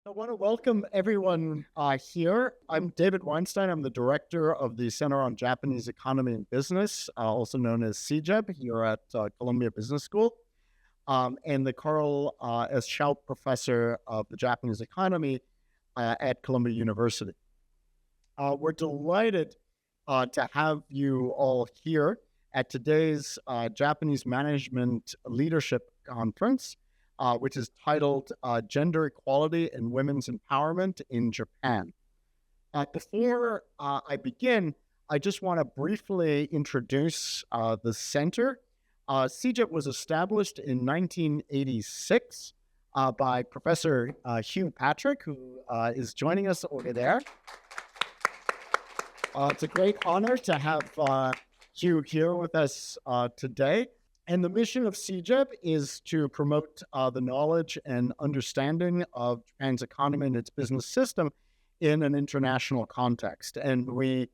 I want to welcome everyone here. I'm David Weinstein. I'm the director of the Center on Japanese Economy and Business, also known as CJEB, here at Columbia Business School, and the Carl S. Schaup Professor of the Japanese Economy at Columbia University. We're delighted to have you all here at today's Japanese Management Leadership Conference, which is titled Gender Equality and Women's Empowerment in Japan. Before I begin, I just want to briefly introduce the center. CJEP was established in 1986 by Professor Hugh Patrick, who is joining us over there. It's a great honor to have Hugh here with us today. And the mission of CJEP is to promote the knowledge and understanding of Japan's economy and its business system in an international context. And we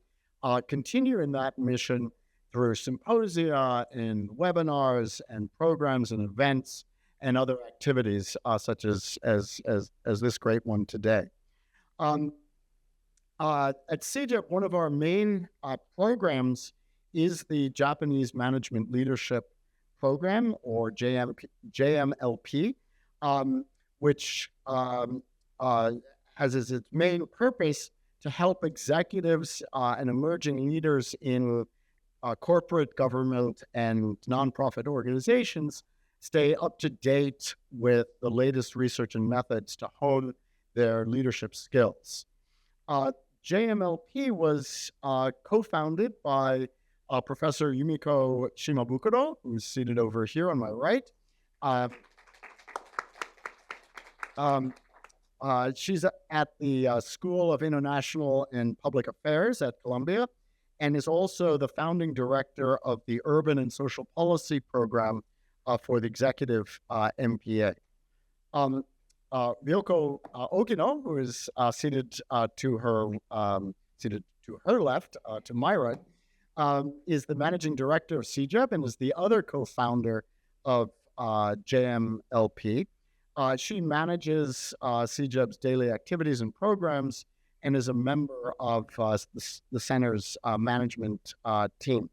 continue in that mission through symposia and webinars and programs and events and other activities such as this great one today. At CJEP, one of our main programs is the Japanese Management Leadership Program, or JMLP, which has as its main purpose to help executives and emerging leaders in corporate, government, and nonprofit organizations stay up to date with the latest research and methods to hone their leadership skills. JMLP was co-founded by Professor Yumiko Shimabukuro, who's seated over here on my right. She's at the School of International and Public Affairs at Columbia, and is also the founding director of the Urban and Social Policy Program for the Executive MPA. Ryoko Ogino, who is seated to her left, to my right, is the managing director of CJEP and is the other co-founder of JMLP. She manages CJEP's daily activities and programs and is a member of the center's management team.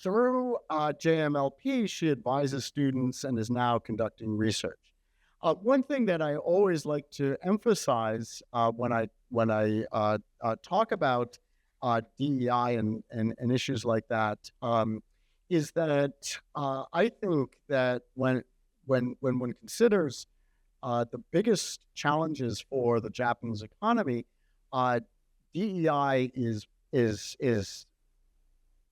Through JMLP, she advises students and is now conducting research. One thing that I always like to emphasize when I talk about DEI and issues like that is that I think that when one considers the biggest challenges for the Japanese economy, DEI is the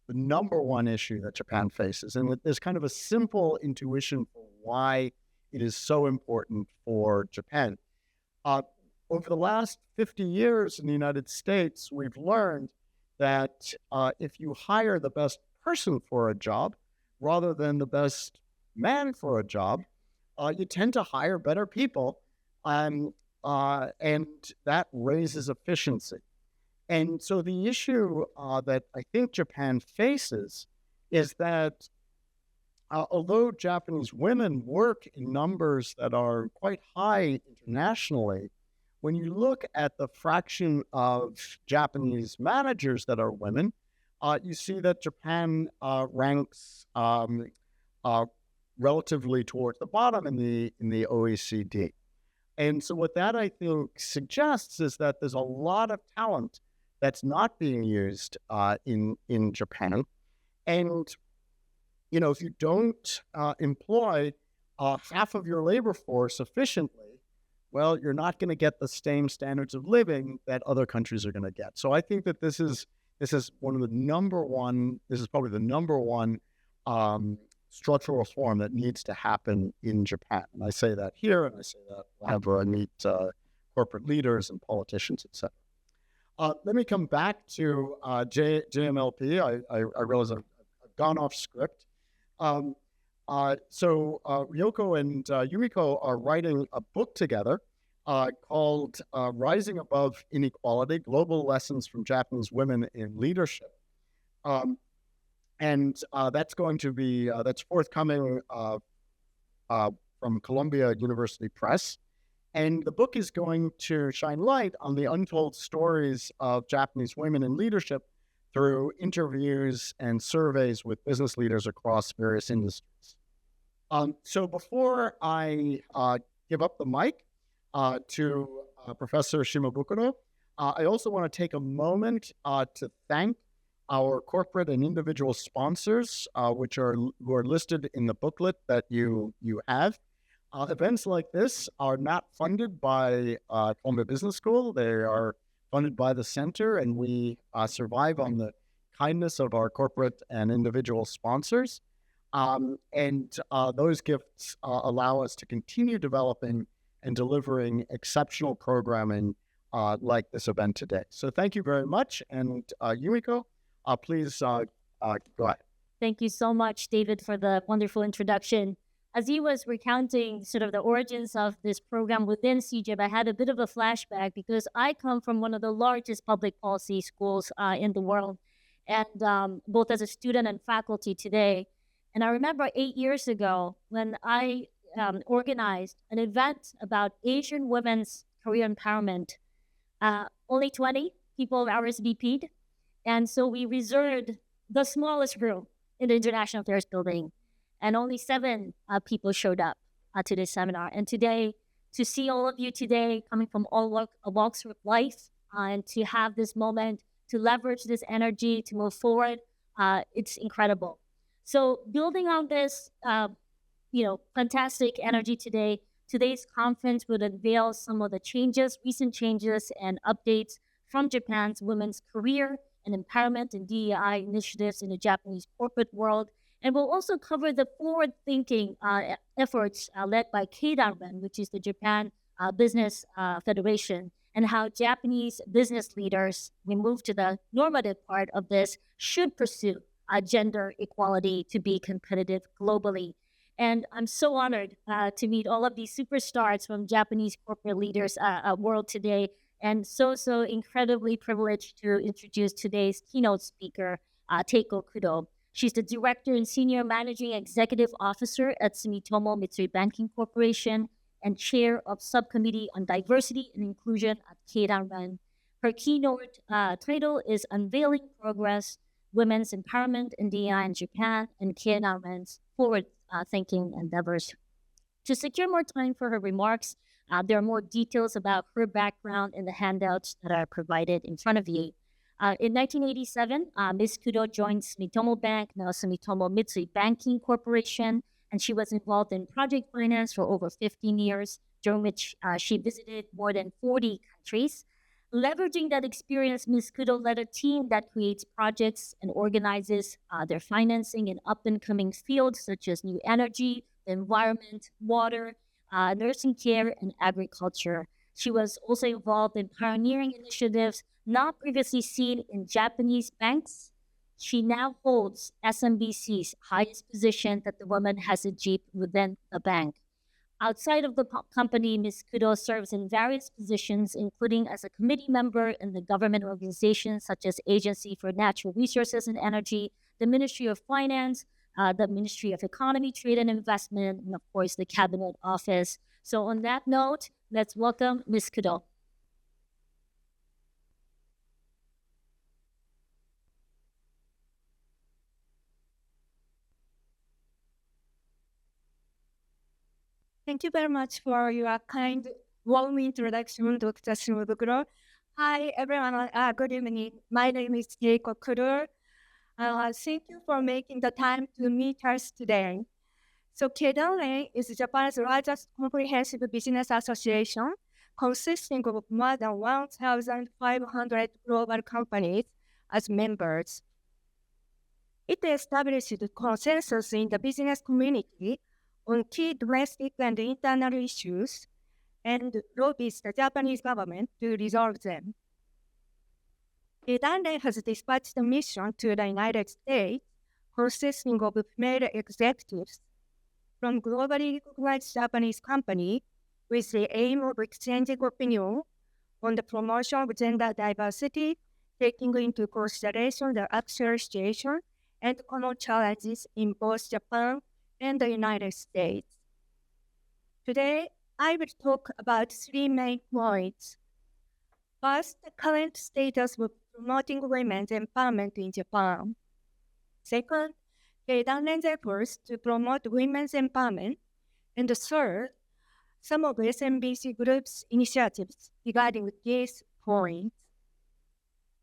number one issue that Japan faces, and there's kind of a simple intuition for why it is so important for Japan. Over the last 50 years in the United States, we've learned that if you hire the best person for a job rather than the best man for a job, you tend to hire better people, and that raises efficiency. And so the issue that I think Japan faces is that although Japanese women work in numbers that are quite high internationally, when you look at the fraction of Japanese managers that are women, you see that Japan ranks relatively towards the bottom in the OECD. And so what that, I think, suggests is that there's a lot of talent that's not being used in Japan. And if you don't employ half of your labor force efficiently, well, you're not going to get the same standards of living that other countries are going to get. So I think that this is one of the number one. This is probably the number one structural reform that needs to happen in Japan. And I say that here, and I say that whenever I meet corporate leaders and politicians, etc. Let me come back to JMLP. I realize I've gone off script. So Ryoko and Yumiko are writing a book together called Rising Above Inequality, Global Lessons from Japanese Women in Leadership. And that's going to be, that's forthcoming from Columbia University Press. And the book is going to shine light on the untold stories of Japanese women in leadership through interviews and surveys with business leaders across various industries. So before I give up the mic to Professor Shimabukuro, I also want to take a moment to thank our corporate and individual sponsors, who are listed in the booklet that you have. Events like this are not funded by Columbia Business School. They are funded by the center, and we survive on the kindness of our corporate and individual sponsors. And those gifts allow us to continue developing and delivering exceptional programming like this event today. So thank you very much. And Yumiko, please go ahead. Thank you so much, David, for the wonderful introduction. As he was recounting sort of the origins of this program within CJEB, I had a bit of a flashback because I come from one of the largest public policy schools in the world, and both as a student and faculty today. And I remember 8 years ago when I organized an event about Asian women's career empowerment. Only 20 people RSVP'd. And so we reserved the smallest room in the International Affairs building. And only 7 people showed up to this seminar. And today, to see all of you today coming from all walks of life and to have this moment, to leverage this energy, to move forward, it's incredible. So building on this, fantastic energy today, today's conference would unveil some of the recent changes and updates from Japan's women's career and empowerment and DEI initiatives in the Japanese corporate world. And we'll also cover the forward-thinking efforts led by Keidanren, which is the Japan Business Federation, and how Japanese business leaders, we move to the normative part of this, should pursue gender equality to be competitive globally. And I'm so honored to meet all of these superstars from Japanese corporate leaders world today, and so incredibly privileged to introduce today's keynote speaker, Teiko Kudo. She's the Director and Senior Managing Executive Officer at Sumitomo Mitsui Banking Corporation and Chair of Subcommittee on Diversity and Inclusion at Keidanren. Her keynote title is Unveiling Progress, Women's Empowerment in DEI in Japan, and Keidanren's Forward-Thinking Endeavors. To secure more time for her remarks, there are more details about her background in the handouts that are provided in front of you. In 1987, Ms. Kudo joined Sumitomo Bank, now Sumitomo Mitsui Banking Corporation, and she was involved in project finance for over 15 years, during which she visited more than 40 countries. Leveraging that experience, Ms. Kudo led a team that creates projects and organizes their financing in up-and-coming fields such as new energy, the environment, water, nursing care, and agriculture. She was also involved in pioneering initiatives not previously seen in Japanese banks. She now holds SMBC's highest position that the woman has achieved within the bank. Outside of the company, Ms. Kudo serves in various positions, including as a committee member in the government organizations such as Agency for Natural Resources and Energy, the Ministry of Finance, the Ministry of Economy, Trade and Investment, and of course, the Cabinet Office. So on that note, let's welcome Ms. Kudo. Thank you very much for your kind, warm introduction, Dr. Shimabukuro. Hi, everyone. Good evening. My name is Teiko Kudo. Thank you for making the time to meet us today. So Keidanren is Japan's largest comprehensive business association, consisting of more than 1,500 global companies as members. It established consensus in the business community on key domestic and internal issues and lobbies the Japanese government to resolve them. Keidanren has dispatched a mission to the United States consisting of female executives from globally recognized Japanese companies with the aim of exchanging opinion on the promotion of gender diversity, taking into consideration the actual situation and common challenges in both Japan and the United States. Today, I will talk about three main points. First, the current status of promoting women's empowerment in Japan. Second, Keidanren's efforts to promote women's empowerment. And third, some of SMBC Group's initiatives regarding these points.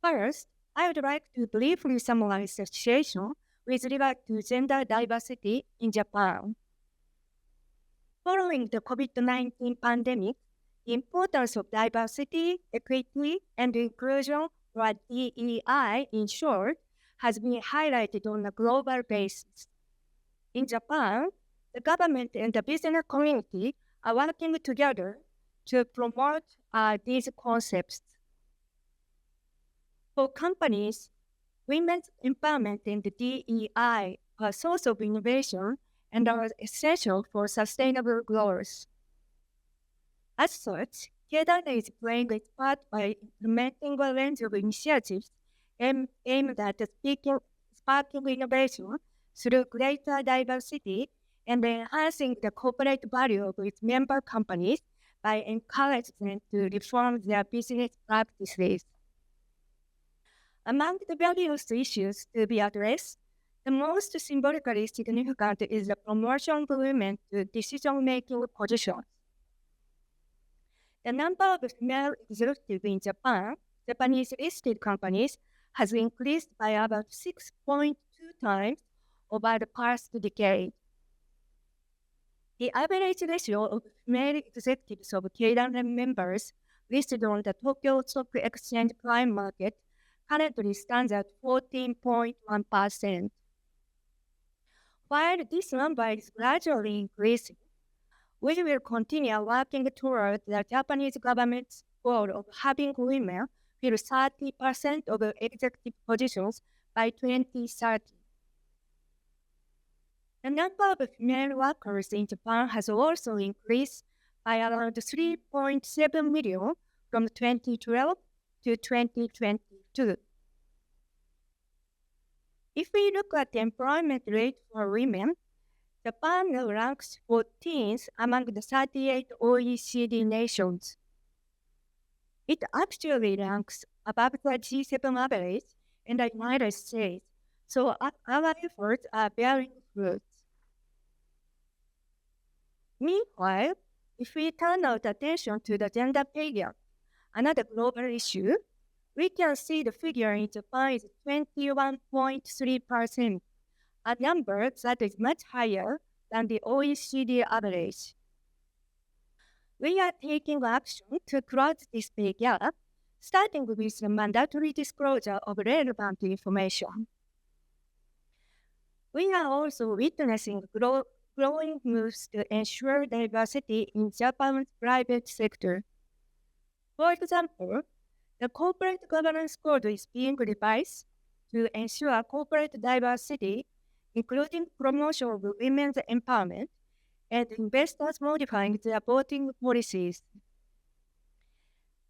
First, I would like to briefly summarize the situation with regard to gender diversity in Japan. Following the COVID-19 pandemic, the importance of diversity, equity, and inclusion, or DEI in short, has been highlighted on a global basis. In Japan, the government and the business community are working together to promote these concepts. For companies, women's empowerment and DEI are a source of innovation and are essential for sustainable growth. As such, Keidanren is playing its part by implementing a range of initiatives aimed at sparking innovation through greater diversity and enhancing the corporate value of its member companies by encouraging them to reform their business practices. Among the various issues to be addressed, the most symbolically significant is the promotion of women to decision-making positions. The number of female executives in Japan, Japanese listed companies, has increased by about 6.2 times over the past decade. The average ratio of female executives of Keidanren members listed on the Tokio Stock Exchange Prime Market currently stands at 14.1%. While this number is gradually increasing, we will continue working toward the Japanese government's goal of having women fill 30% of executive positions by 2030. The number of female workers in Japan has also increased by around 3.7 million from 2012 to 2022. If we look at the employment rate for women, Japan now ranks 14th among the 38 OECD nations. It actually ranks above the G7 average in the United States, so our efforts are bearing fruit. Meanwhile, if we turn our attention to the gender pay gap, another global issue, we can see the figure in Japan is 21.3%, a number that is much higher than the OECD average. We are taking action to close this pay gap, starting with the mandatory disclosure of relevant information. We are also witnessing growing moves to ensure diversity in Japan's private sector. For example, the corporate governance code is being revised to ensure corporate diversity, including promotion of women's empowerment, and investors modifying their voting policies.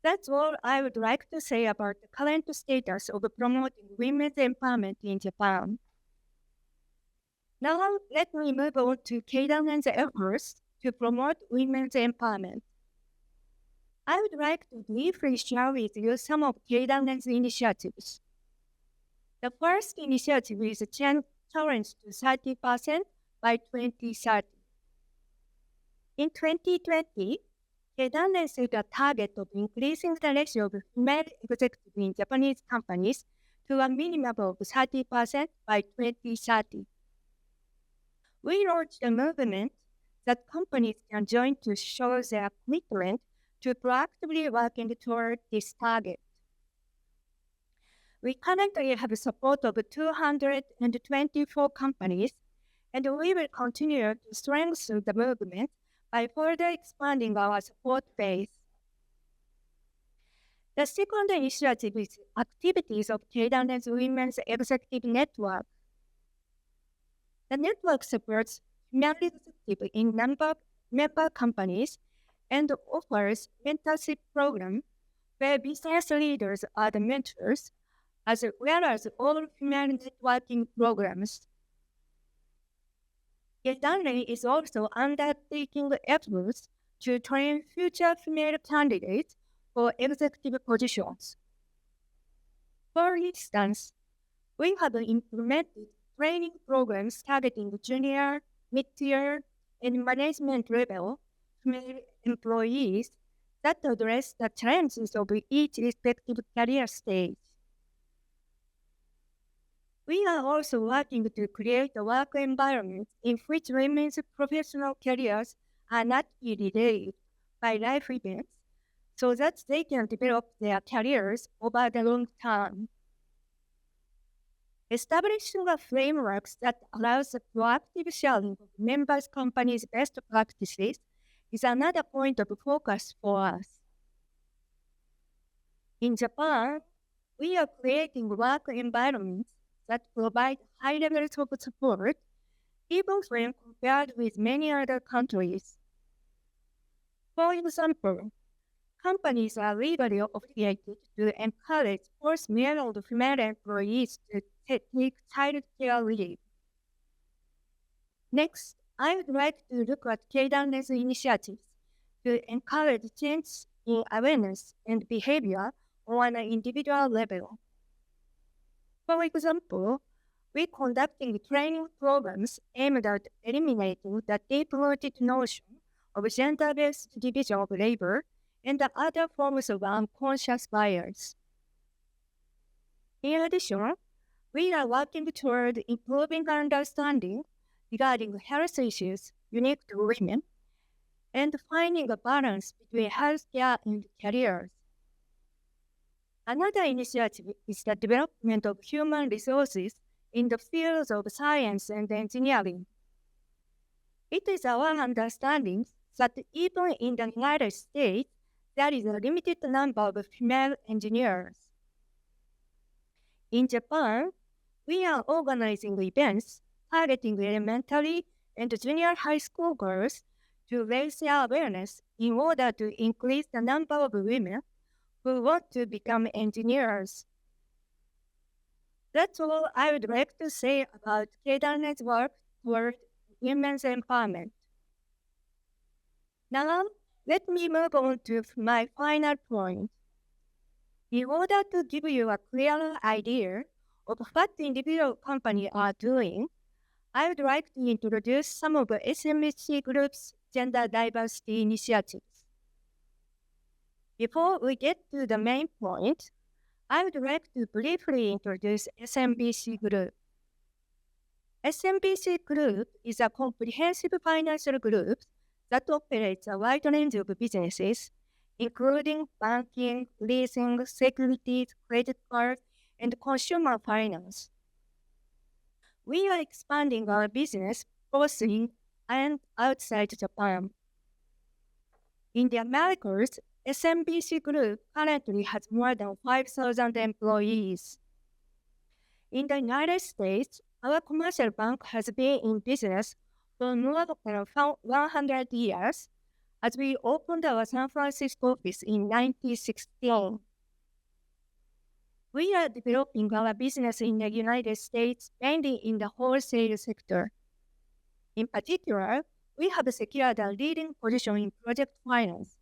That's all I would like to say about the current status of promoting women's empowerment in Japan. Now, let me move on to Keidanren's efforts to promote women's empowerment. I would like to briefly share with you some of Keidanren's initiatives. The first initiative is a challenge to 30% by 2030. In 2020, Keidanren set a target of increasing the ratio of female executives in Japanese companies to a minimum of 30% by 2030. We launched a movement that companies can join to show their commitment to proactively working toward this target. We currently have support of 224 companies, and we will continue to strengthen the movement by further expanding our support base. The second initiative is activities of Keidanren's Women's Executive Network. The network supports female executives in member companies and offers mentorship programs where business leaders are the mentors, as well as all-female networking programs. Keidanren is also undertaking efforts to train future female candidates for executive positions. For instance, we have implemented training programs targeting junior, mid-tier, and management level female employees that address the challenges of each respective career stage. We are also working to create a work environment in which women's professional careers are not delayed by life events so that they can develop their careers over the long term. Establishing a framework that allows the proactive sharing of members' companies' best practices is another point of focus for us. In Japan, we are creating work environments that provide high levels of support, even when compared with many other countries. For example, companies are legally obligated to encourage both male and female employees to take child care leave. Next, I would like to look at Keidanren's initiatives to encourage change in awareness and behavior on an individual level. For example, we are conducting training programs aimed at eliminating the deep-rooted notion of gender-based division of labor and the other forms of unconscious bias. In addition, we are working toward improving understanding regarding health issues unique to women and finding a balance between healthcare and careers. Another initiative is the development of human resources in the fields of science and engineering. It is our understanding that even in the United States, there is a limited number of female engineers. In Japan, we are organizing events targeting elementary and junior high school girls to raise their awareness in order to increase the number of women who want to become engineers. That's all I would like to say about Keidanren's work toward women's empowerment. Now, let me move on to my final point. In order to give you a clearer idea of what individual companies are doing, I would like to introduce some of the SMBC Group's gender diversity initiatives. Before we get to the main point, I would like to briefly introduce SMBC Group. SMBC Group is a comprehensive financial group that operates a wide range of businesses, including banking, leasing, securities, credit cards, and consumer finance. We are expanding our business both in and outside Japan. In the Americas, SMBC Group currently has more than 5,000 employees. In the United States, our commercial bank has been in business for more than 100 years, as we opened our San Francisco office in 1916. We are developing our business in the United States mainly in the wholesale sector. In particular, we have secured a leading position in project finance.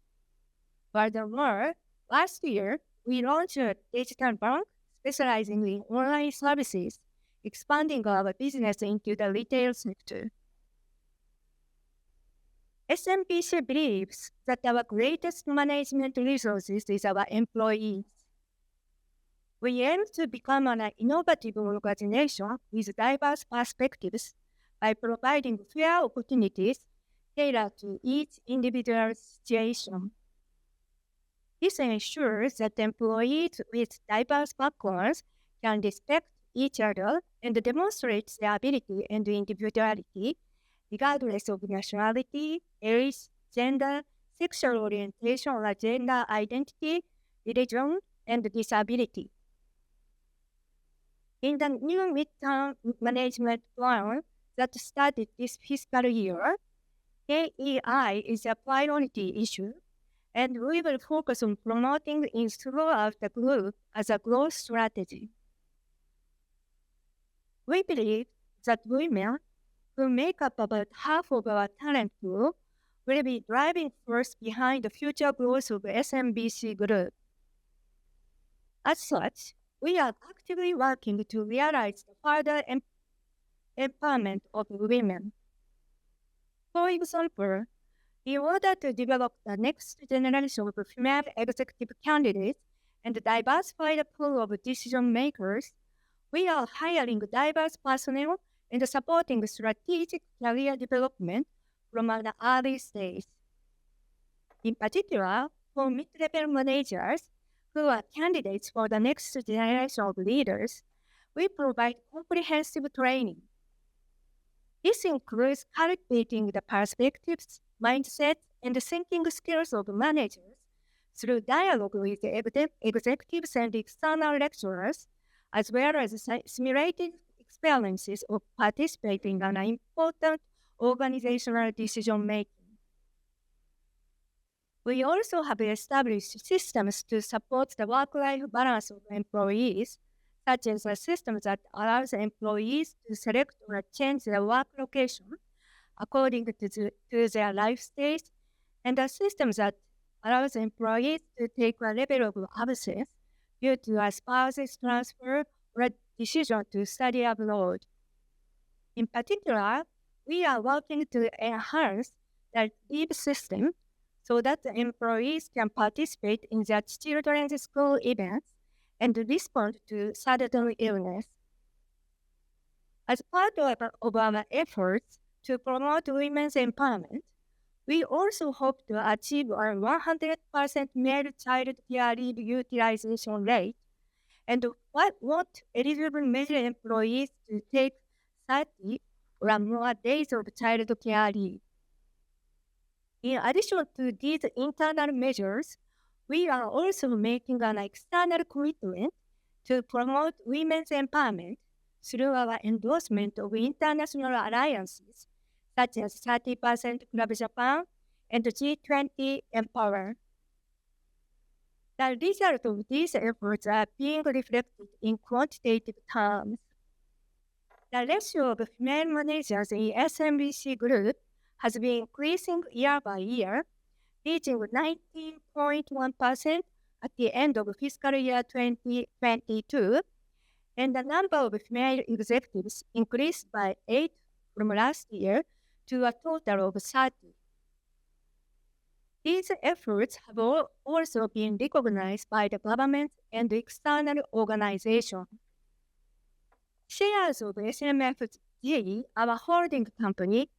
Furthermore, last year, we launched a digital bank specializing in online services, expanding our business into the retail sector. SMBC believes that our greatest management resources is our employees. We aim to become an innovative organization with diverse perspectives by providing fair opportunities tailored to each individual's situation. This ensures that employees with diverse backgrounds can respect each other and demonstrate their ability and individuality, regardless of nationality, age, gender, sexual orientation or gender identity, religion, and disability. In the new midterm management plan that started this fiscal year, AEI is a priority issue, and we will focus on promoting it throughout the group as a growth strategy. We believe that women, who make up about half of our talent pool, will be driving force behind the future growth of SMBC Group. As such, we are actively working to realize the further empowerment of women. For example, in order to develop the next generation of female executive candidates and diversify the pool of decision makers, we are hiring diverse personnel and supporting strategic career development from an early stage. In particular, for mid-level managers who are candidates for the next generation of leaders, we provide comprehensive training. This includes cultivating the perspectives, mindset, and thinking skills of managers through dialogue with executives and external lecturers, as well as simulated experiences of participating in an important organizational decision-making. We also have established systems to support the work-life balance of employees, such as a system that allows employees to select or change their work location according to their life stage, and a system that allows employees to take a level of absence due to a spouse's transfer or a decision to study abroad. In particular, we are working to enhance the leave system so that the employees can participate in their children's school events and respond to sudden illness. As part of our efforts to promote women's empowerment, we also hope to achieve a 100% male child care leave utilization rate and want eligible male employees to take 30 or more days of child care leave. In addition to these internal measures, we are also making an external commitment to promote women's empowerment through our endorsement of international alliances such as 30% Club Japan and G20 Empower. The result of these efforts are being reflected in quantitative terms. The ratio of female managers in SMBC Group has been increasing year by year, reaching 19.1% at the end of fiscal year 2022, and the number of female executives increased by 8 from last year to a total of 30. These efforts have also been recognized by the government and external organizations. Shares of SMFG, our holding company,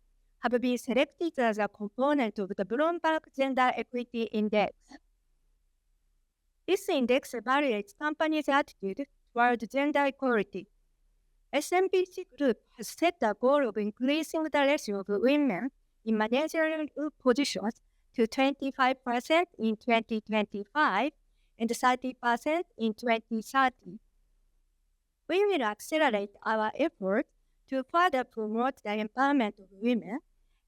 have been selected as a component of the Bloomberg Gender Equity Index. This index evaluates companies' attitude toward gender equality. SMBC Group has set a goal of increasing the ratio of women in managerial positions to 25% in 2025 and 30% in 2030. We will accelerate our efforts to further promote the empowerment of women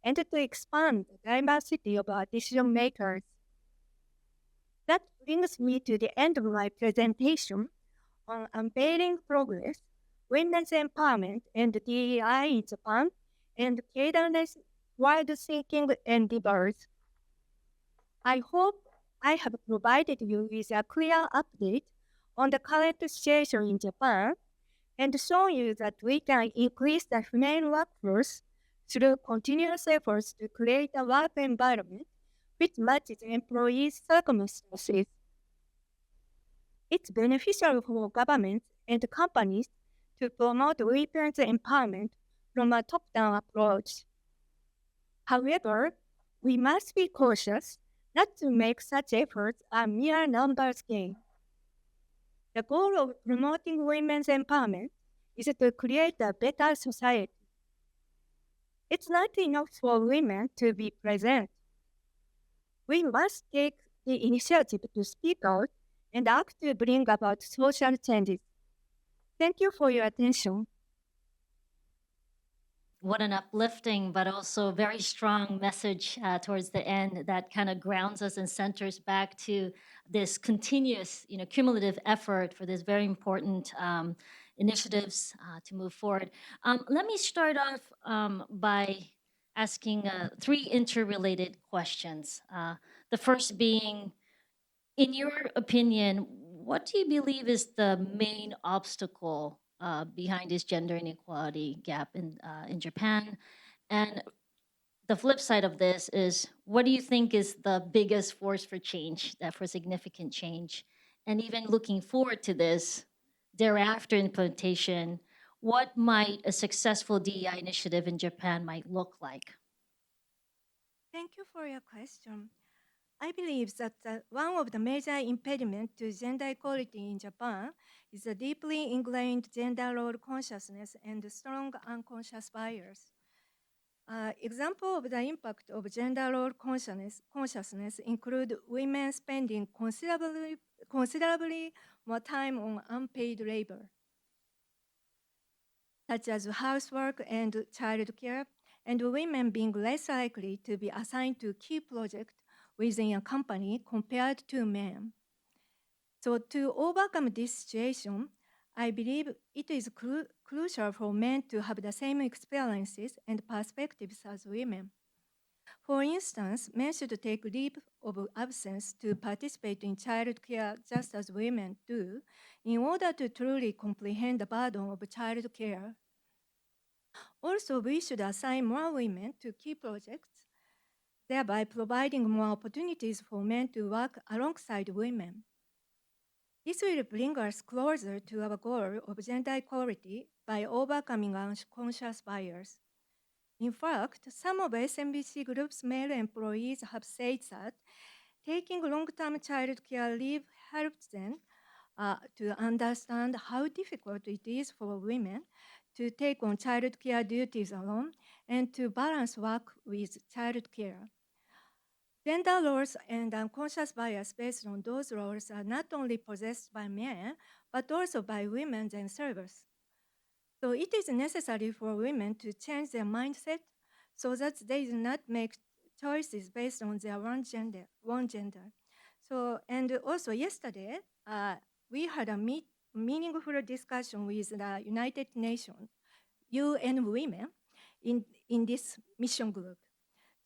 and to expand the diversity of our decision makers. That brings me to the end of my presentation on Unveiling Progress, Women's Empowerment and DEI in Japan, and Keidanren's World Thinking Endeavors. I hope I have provided you with a clear update on the current situation in Japan and shown you that we can increase the female workforce through continuous efforts to create a work environment which matches employees' circumstances. It's beneficial for governments and companies to promote women's empowerment from a top-down approach. However, we must be cautious not to make such efforts a mere numbers game. The goal of promoting women's empowerment is to create a better society. It's not enough for women to be present. We must take the initiative to speak out and act to bring about social changes. Thank you for your attention. What an uplifting but also very strong message towards the end that kind of grounds us and centers back to this continuous, cumulative effort for this very important initiatives to move forward. Let me start off by asking three interrelated questions. The first being, in your opinion, what do you believe is the main obstacle behind this gender inequality gap in Japan? And the flip side of this is, what do you think is the biggest force for change, for significant change? And even looking forward to this, thereafter implementation, what might a successful DEI initiative in Japan might look like? Thank you for your question. I believe that one of the major impediments to gender equality in Japan is a deeply ingrained gender role consciousness and strong unconscious bias. Example of the impact of gender role consciousness include women spending considerably more time on unpaid labor, such as housework and childcare, and women being less likely to be assigned to key projects within a company compared to men. So to overcome this situation, I believe it is crucial for men to have the same experiences and perspectives as women. For instance, men should take leave of absence to participate in childcare just as women do, in order to truly comprehend the burden of childcare. Also, we should assign more women to key projects, thereby providing more opportunities for men to work alongside women. This will bring us closer to our goal of gender equality by overcoming unconscious bias. In fact, some of SMBC Group's male employees have said that taking long-term childcare leave helps them to understand how difficult it is for women to take on childcare duties alone and to balance work with childcare. Gender roles and unconscious bias based on those roles are not only possessed by men, but also by women themselves. So it is necessary for women to change their mindset so that they do not make choices based on their own gender. So, and also yesterday, we had a meaningful discussion with the United Nations, UN Women, in this mission group.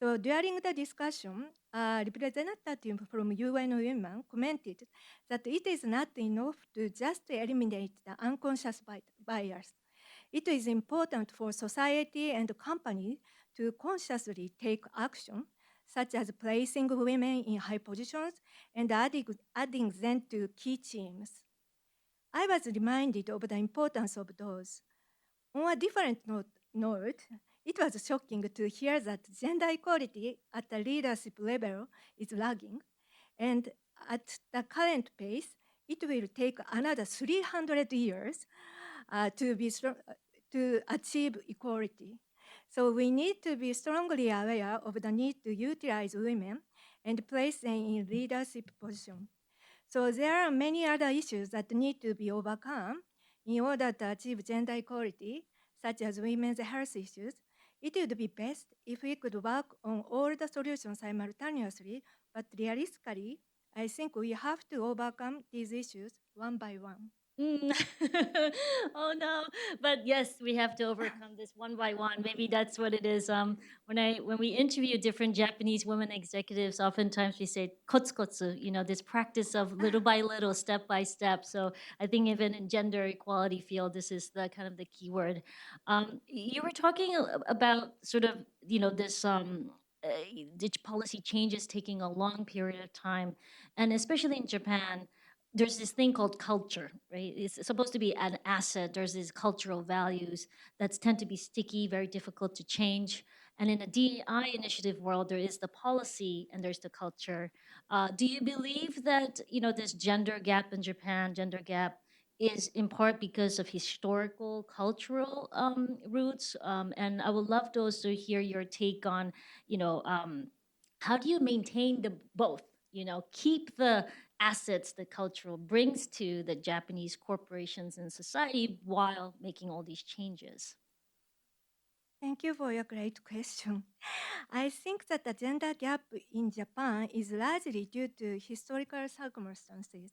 So during the discussion, a representative from UN Women commented that it is not enough to just eliminate the unconscious bias. It is important for society and companies to consciously take action, such as placing women in high positions and adding them to key teams. I was reminded of the importance of those. On a different note, it was shocking to hear that gender equality at the leadership level is lagging, and at the current pace, it will take another 300 years to achieve equality. So we need to be strongly aware of the need to utilize women and place them in leadership position. So there are many other issues that need to be overcome in order to achieve gender equality, such as women's health issues. It would be best if we could work on all the solutions simultaneously, but realistically, I think we have to overcome these issues one by one. Mm. Oh no! But yes, we have to overcome this one by one. Maybe that's what it is. When we interview different Japanese women executives, oftentimes we say kotsukotsu. You know, this practice of little by little, step by step. So I think even in gender equality field, this is the kind of the key word. You were talking about sort of this. The policy changes taking a long period of time, and especially in Japan, there's this thing called culture, right? It's supposed to be an asset. There's these cultural values that tend to be sticky, very difficult to change. And in a DEI initiative world, there is the policy and there's the culture. Do you believe that this gender gap in Japan, gender gap, is in part because of historical, cultural roots? And I would love to also hear your take on, how do you maintain the both? Keep the assets the cultural brings to the Japanese corporations and society while making all these changes? Thank you for your great question. I think that the gender gap in Japan is largely due to historical circumstances.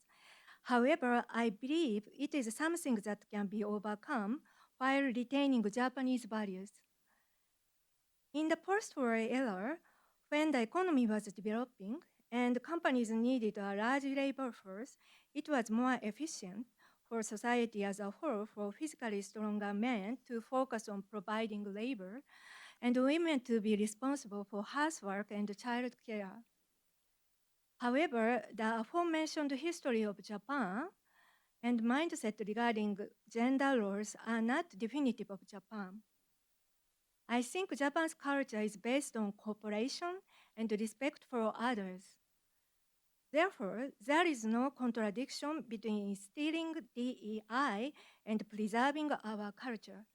However, I believe it is something that can be overcome while retaining Japanese values. In the post-war era, when the economy was developing and companies needed a large labor force, it was more efficient for society as a whole for physically stronger men to focus on providing labor and women to be responsible for housework and child care. However, the aforementioned history of Japan and mindset regarding gender roles are not definitive of Japan. I think Japan's culture is based on cooperation and respect for others. Therefore, there is no contradiction between instilling DEI and preserving our culture.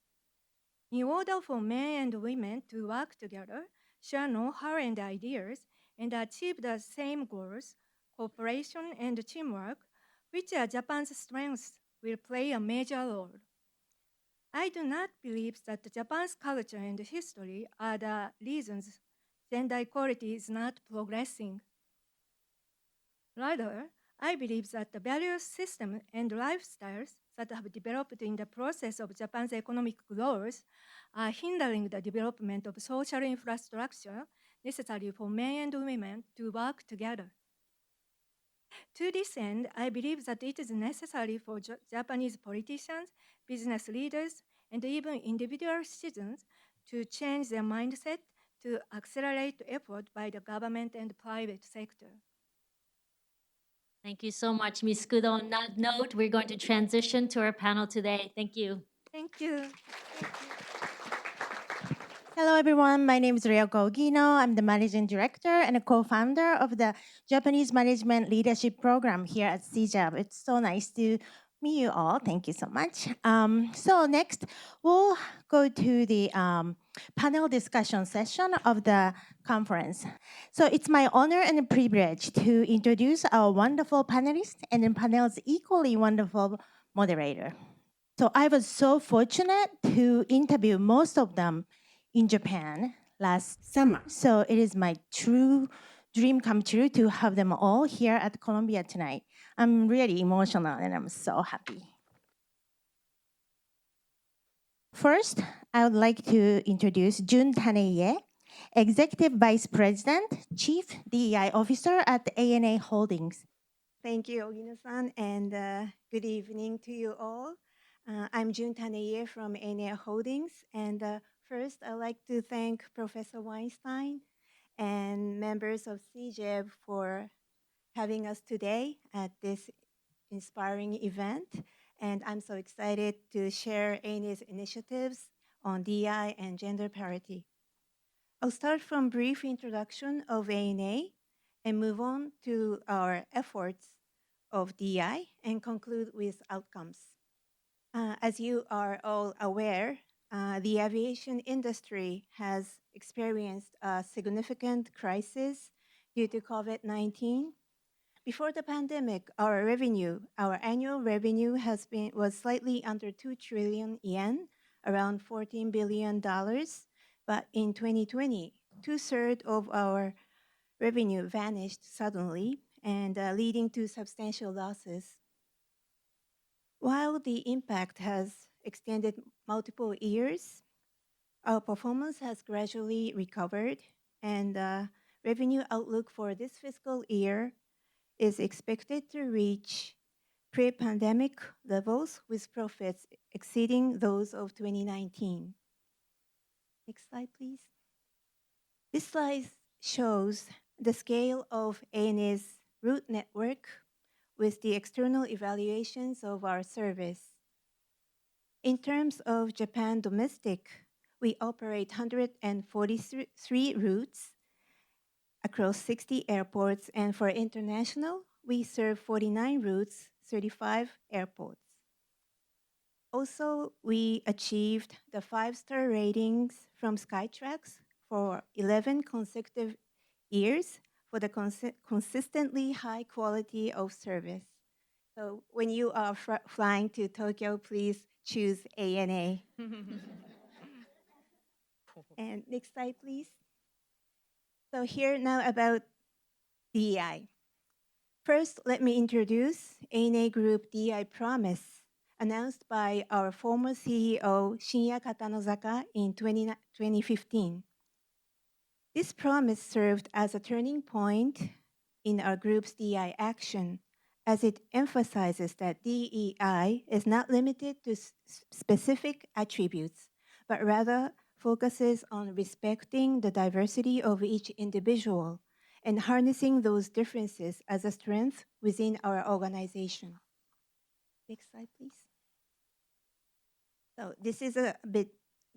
In order for men and women to work together, share know-how and ideas, and achieve the same goals, cooperation and teamwork, which are Japan's strengths, will play a major role. I do not believe that Japan's culture and history are the reasons gender equality is not progressing. Rather, I believe that the various systems and lifestyles that have developed in the process of Japan's economic growth are hindering the development of social infrastructure necessary for men and women to work together. To this end, I believe that it is necessary for Japanese politicians, business leaders, and even individual citizens to change their mindset to accelerate effort by the government and private sector. Thank you so much, Ms. Kudo. On that note, we're going to transition to our panel today. Thank you. Thank you. Hello, everyone. My name is Ryoko Ogino. I'm the managing director and a co-founder of the Japanese Management Leadership Program here at CJAB. It's so nice to meet you all. Thank you so much. So next, we'll go to the panel discussion session of the conference. So it's my honor and privilege to introduce our wonderful panelists and the panel's equally wonderful moderator. So I was so fortunate to interview most of them in Japan last summer. So it is my true dream come true to have them all here at Columbia tonight. I'm really emotional and I'm so happy. First, I would like to introduce Jun Taneie, Executive Vice President, Chief DEI Officer at ANA Holdings. Thank you, Ogino-san, and good evening to you all. I'm Jun Taneie from ANA Holdings, and first, I'd like to thank Professor Weinstein and members of CJEB for having us today at this inspiring event. And I'm so excited to share ANA's initiatives on DEI and gender parity. I'll start from a brief introduction of ANA and move on to our efforts of DEI and conclude with outcomes. As you are all aware, the aviation industry has experienced a significant crisis due to COVID-19. Before the pandemic, our annual revenue was slightly under 2 trillion yen, around $14 billion. But in 2020, 2/3 of our revenue vanished suddenly and leading to substantial losses. While the impact has extended multiple years, our performance has gradually recovered, and revenue outlook for this fiscal year is expected to reach pre-pandemic levels with profits exceeding those of 2019. Next slide, please. This slide shows the scale of ANA's route network with the external evaluations of our service. In terms of Japan domestic, we operate 143 routes across 60 airports, and for international, we serve 49 routes, 35 airports. Also, we achieved the 5-star ratings from Skytrax for 11 consecutive years for the consistently high quality of service. So when you are flying to Tokyo, please choose ANA. And next slide, please. So here now about DEI. First, let me introduce ANA Group DI Promise, announced by our former CEO Shinya Katanozaka in 2015. This promise served as a turning point in our group's DI action, as it emphasizes that DEI is not limited to specific attributes, but rather focuses on respecting the diversity of each individual and harnessing those differences as a strength within our organization. Next slide, please. So this is a bit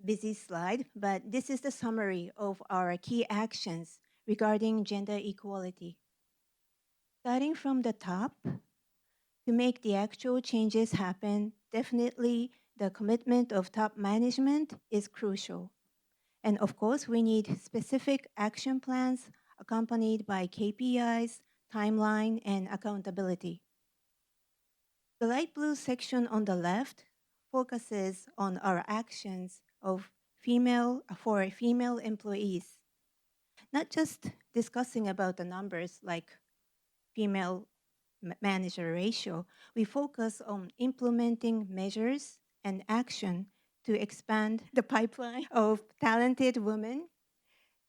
busy slide, but this is the summary of our key actions regarding gender equality. Starting from the top, to make the actual changes happen, definitely the commitment of top management is crucial. And of course, we need specific action plans accompanied by KPIs, timeline, and accountability. The light blue section on the left focuses on our actions for female employees, not just discussing about the numbers like female manager ratio. We focus on implementing measures and action to expand the pipeline of talented women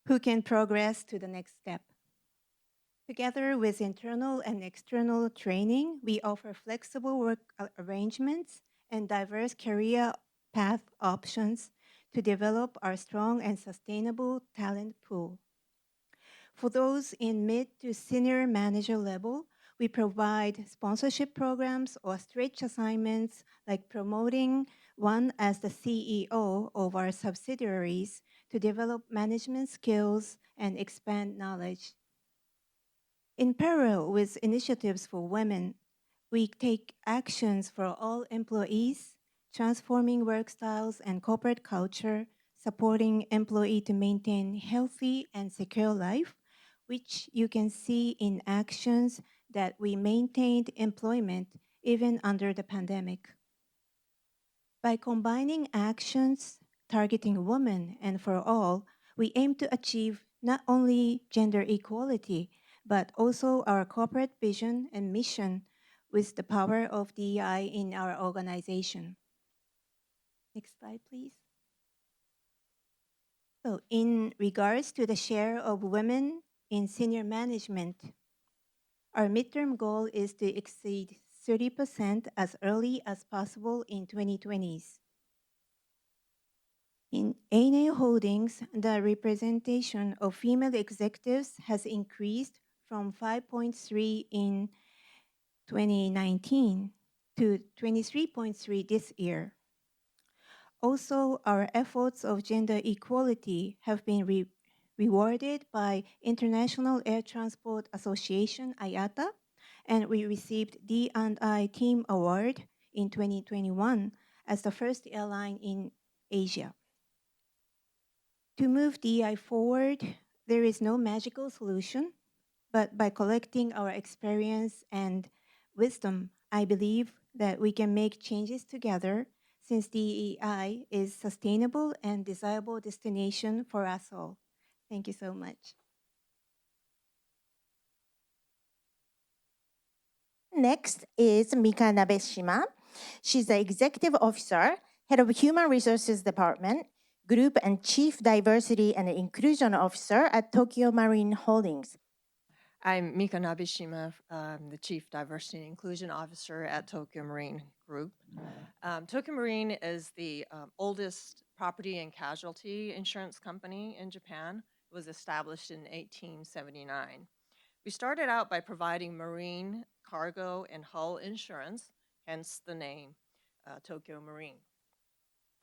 who can progress to the next step. Together with internal and external training, we offer flexible work arrangements and diverse career path options to develop our strong and sustainable talent pool. For those in mid to senior manager level, we provide sponsorship programs or stretch assignments like promoting one as the CEO of our subsidiaries to develop management skills and expand knowledge. In parallel with initiatives for women, we take actions for all employees, transforming work styles and corporate culture, supporting employee to maintain healthy and secure life, which you can see in actions that we maintained employment even under the pandemic. By combining actions targeting women and for all, we aim to achieve not only gender equality, but also our corporate vision and mission with the power of DEI in our organization. Next slide, please. So in regards to the share of women in senior management, our midterm goal is to exceed 30% as early as possible in 2020s. In ANA Holdings, the representation of female executives has increased from 5.3 in 2019 to 23.3 this year. Also, our efforts of gender equality have been rewarded by International Air Transport Association, IATA, and we received D&I Team Award in 2021 as the first airline in Asia. To move DI forward, there is no magical solution, but by collecting our experience and wisdom, I believe that we can make changes together since DEI is sustainable and desirable destination for us all. Thank you so much. Next is Mika Nabeshima. She's the Executive Officer, Head of Human Resources Department, Group and Chief Diversity and Inclusion Officer at Tokio Marine Holdings. I'm Mika Nabeshima, the Chief Diversity and Inclusion Officer at Tokio Marine Group. Tokio Marine is the oldest property and casualty insurance company in Japan. It was established in 1879. We started out by providing marine, cargo, and hull insurance, hence the name Tokio Marine.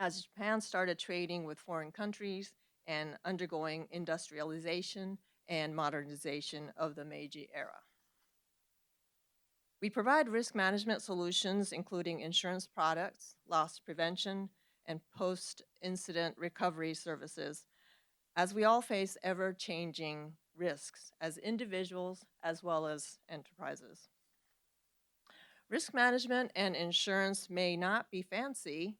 As Japan started trading with foreign countries and undergoing industrialization and modernization of the Meiji era. We provide risk management solutions, including insurance products, loss prevention, and post-incident recovery services, as we all face ever-changing risks as individuals as well as enterprises. Risk management and insurance may not be fancy.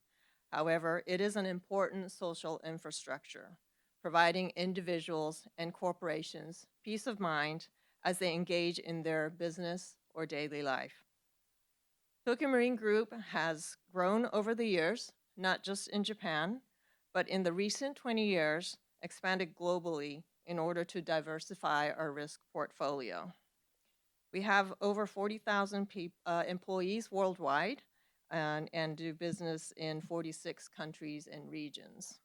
However, it is an important social infrastructure, providing individuals and corporations peace of mind as they engage in their business or daily life. Tokio Marine Group has grown over the years, not just in Japan, but in the recent 20 years, expanded globally in order to diversify our risk portfolio. We have over 40,000 employees worldwide and do business in 46 countries and regions.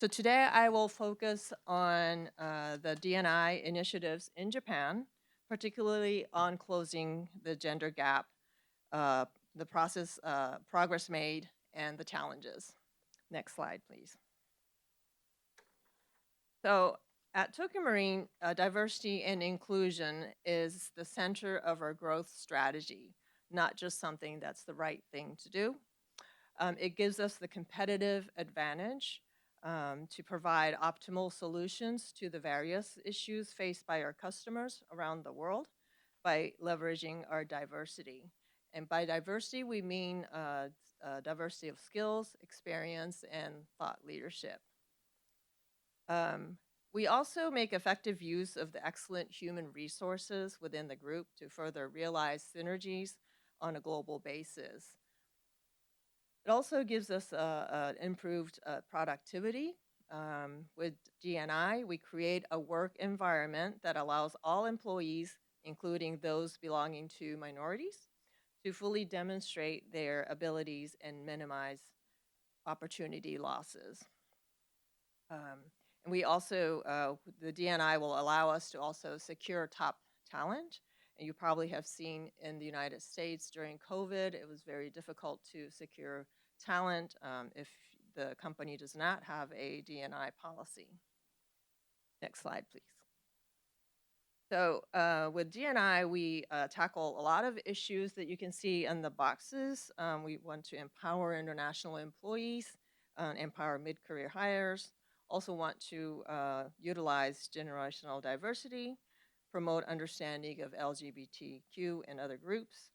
So today I will focus on the D&I initiatives in Japan, particularly on closing the gender gap, the progress made, and the challenges. Next slide, please. So at Tokio Marine, diversity and inclusion is the center of our growth strategy, not just something that's the right thing to do. It gives us the competitive advantage to provide optimal solutions to the various issues faced by our customers around the world by leveraging our diversity. And by diversity, we mean diversity of skills, experience, and thought leadership. We also make effective use of the excellent human resources within the group to further realize synergies on a global basis. It also gives us improved productivity. With D&I, we create a work environment that allows all employees, including those belonging to minorities, to fully demonstrate their abilities and minimize opportunity losses. And we also, the D&I will allow us to also secure top talent. And you probably have seen in the United States during COVID, it was very difficult to secure talent if the company does not have a D&I policy. Next slide, please. So with D&I, we tackle a lot of issues that you can see in the boxes. We want to empower international employees, empower mid-career hires, also want to utilize generational diversity, promote understanding of LGBTQ and other groups,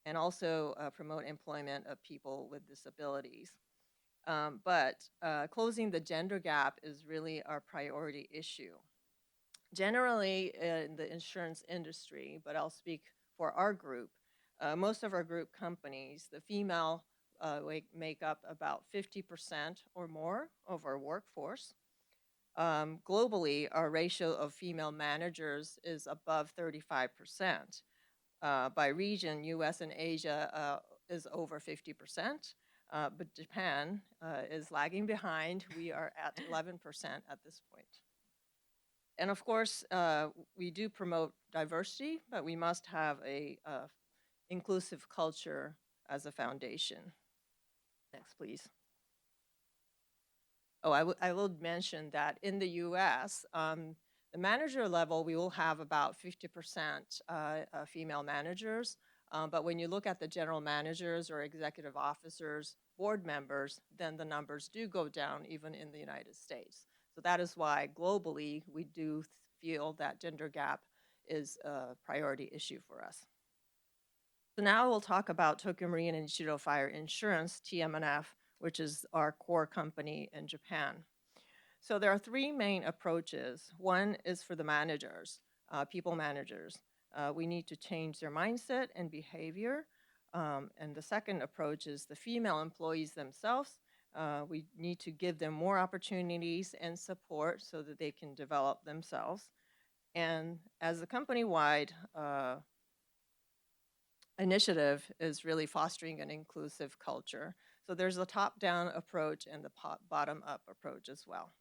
and also promote employment of people with disabilities. But closing the gender gap is really our priority issue. Generally in the insurance industry, but I'll speak for our group, most of our group companies, the female make up about 50% or more of our workforce. Globally, our ratio of female managers is above 35%. By region, US and Asia is over 50%, but Japan is lagging behind. We are at 11% at this point. And of course, we do promote diversity, but we must have a inclusive culture as a foundation. Next, please. Oh, I will mention that in the US, the manager level, we will have about 50% female managers. But when you look at the general managers or executive officers, board members, then the numbers do go down even in the United States. So that is why globally we do feel that gender gap is a priority issue for us. So now we'll talk about Tokio Marine and Ichido Fire Insurance, TMNF, which is our core company in Japan. So there are three main approaches. One is for the managers, people managers. We need to change their mindset and behavior. And the second approach is the female employees themselves. We need to give them more opportunities and support so that they can develop themselves. And as a company-wide initiative is really fostering an inclusive culture. So there's a top-down approach and the bottom-up approach as well.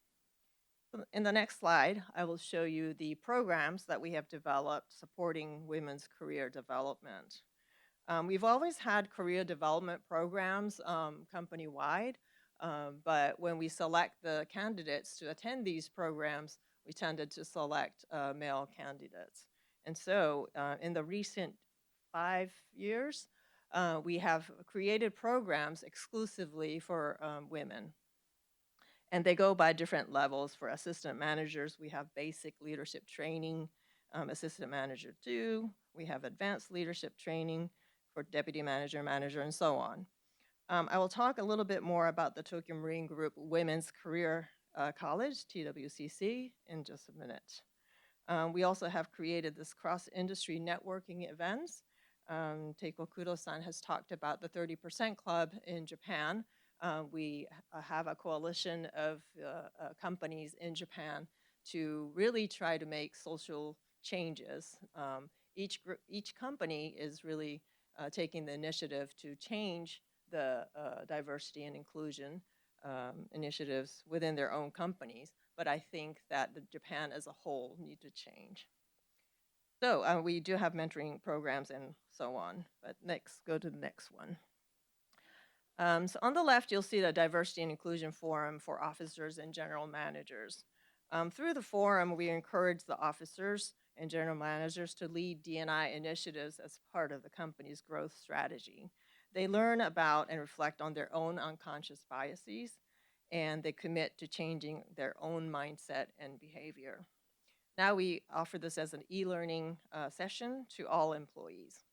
In the next slide, I will show you the programs that we have developed supporting women's career development. We've always had career development programs company-wide, but when we select the candidates to attend these programs, we tended to select male candidates. And so in the recent 5 years, we have created programs exclusively for women. And they go by different levels. For assistant managers, we have basic leadership training, assistant manager 2. We have advanced leadership training for deputy manager, manager, and so on. I will talk a little bit more about the Tokio Marine Group Women's Career College, TWCC, in just a minute. We also have created this cross-industry networking events Teiko Kudo-san has talked about the 30% Club in Japan. We have a coalition of companies in Japan to really try to make social changes. Each company is really taking the initiative to change the diversity and inclusion initiatives within their own companies. But I think that Japan as a whole need to change. So we do have mentoring programs and so on. But next, go to the next one. So on the left, you'll see the Diversity and Inclusion Forum for officers and general managers. Through the forum, we encourage the officers and general managers to lead D&I initiatives as part of the company's growth strategy. They learn about and reflect on their own unconscious biases, and they commit to changing their own mindset and behavior. Now we offer this as an e-learning session to all employees.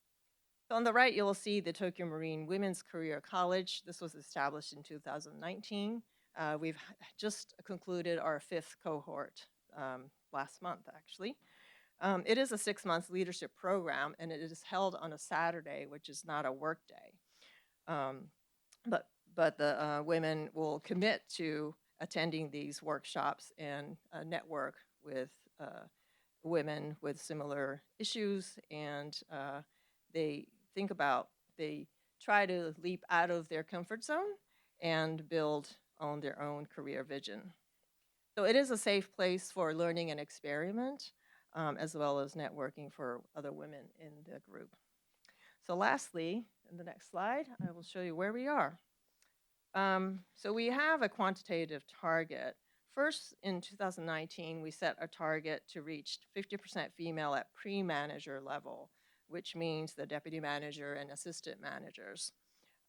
So on the right, you'll see the Tokio Marine Women's Career College. This was established in 2019. We've just concluded our 5th cohort last month, actually. It is a 6-month leadership program, and it is held on a Saturday, which is not a work day. But the women will commit to attending these workshops and network with women with similar issues, and they try to leap out of their comfort zone and build on their own career vision. So it is a safe place for learning and experiment, as well as networking for other women in the group. So lastly, in the next slide, I will show you where we are. So we have a quantitative target. First, in 2019, we set a target to reach 50% female at pre-manager level, which means the deputy manager and assistant managers.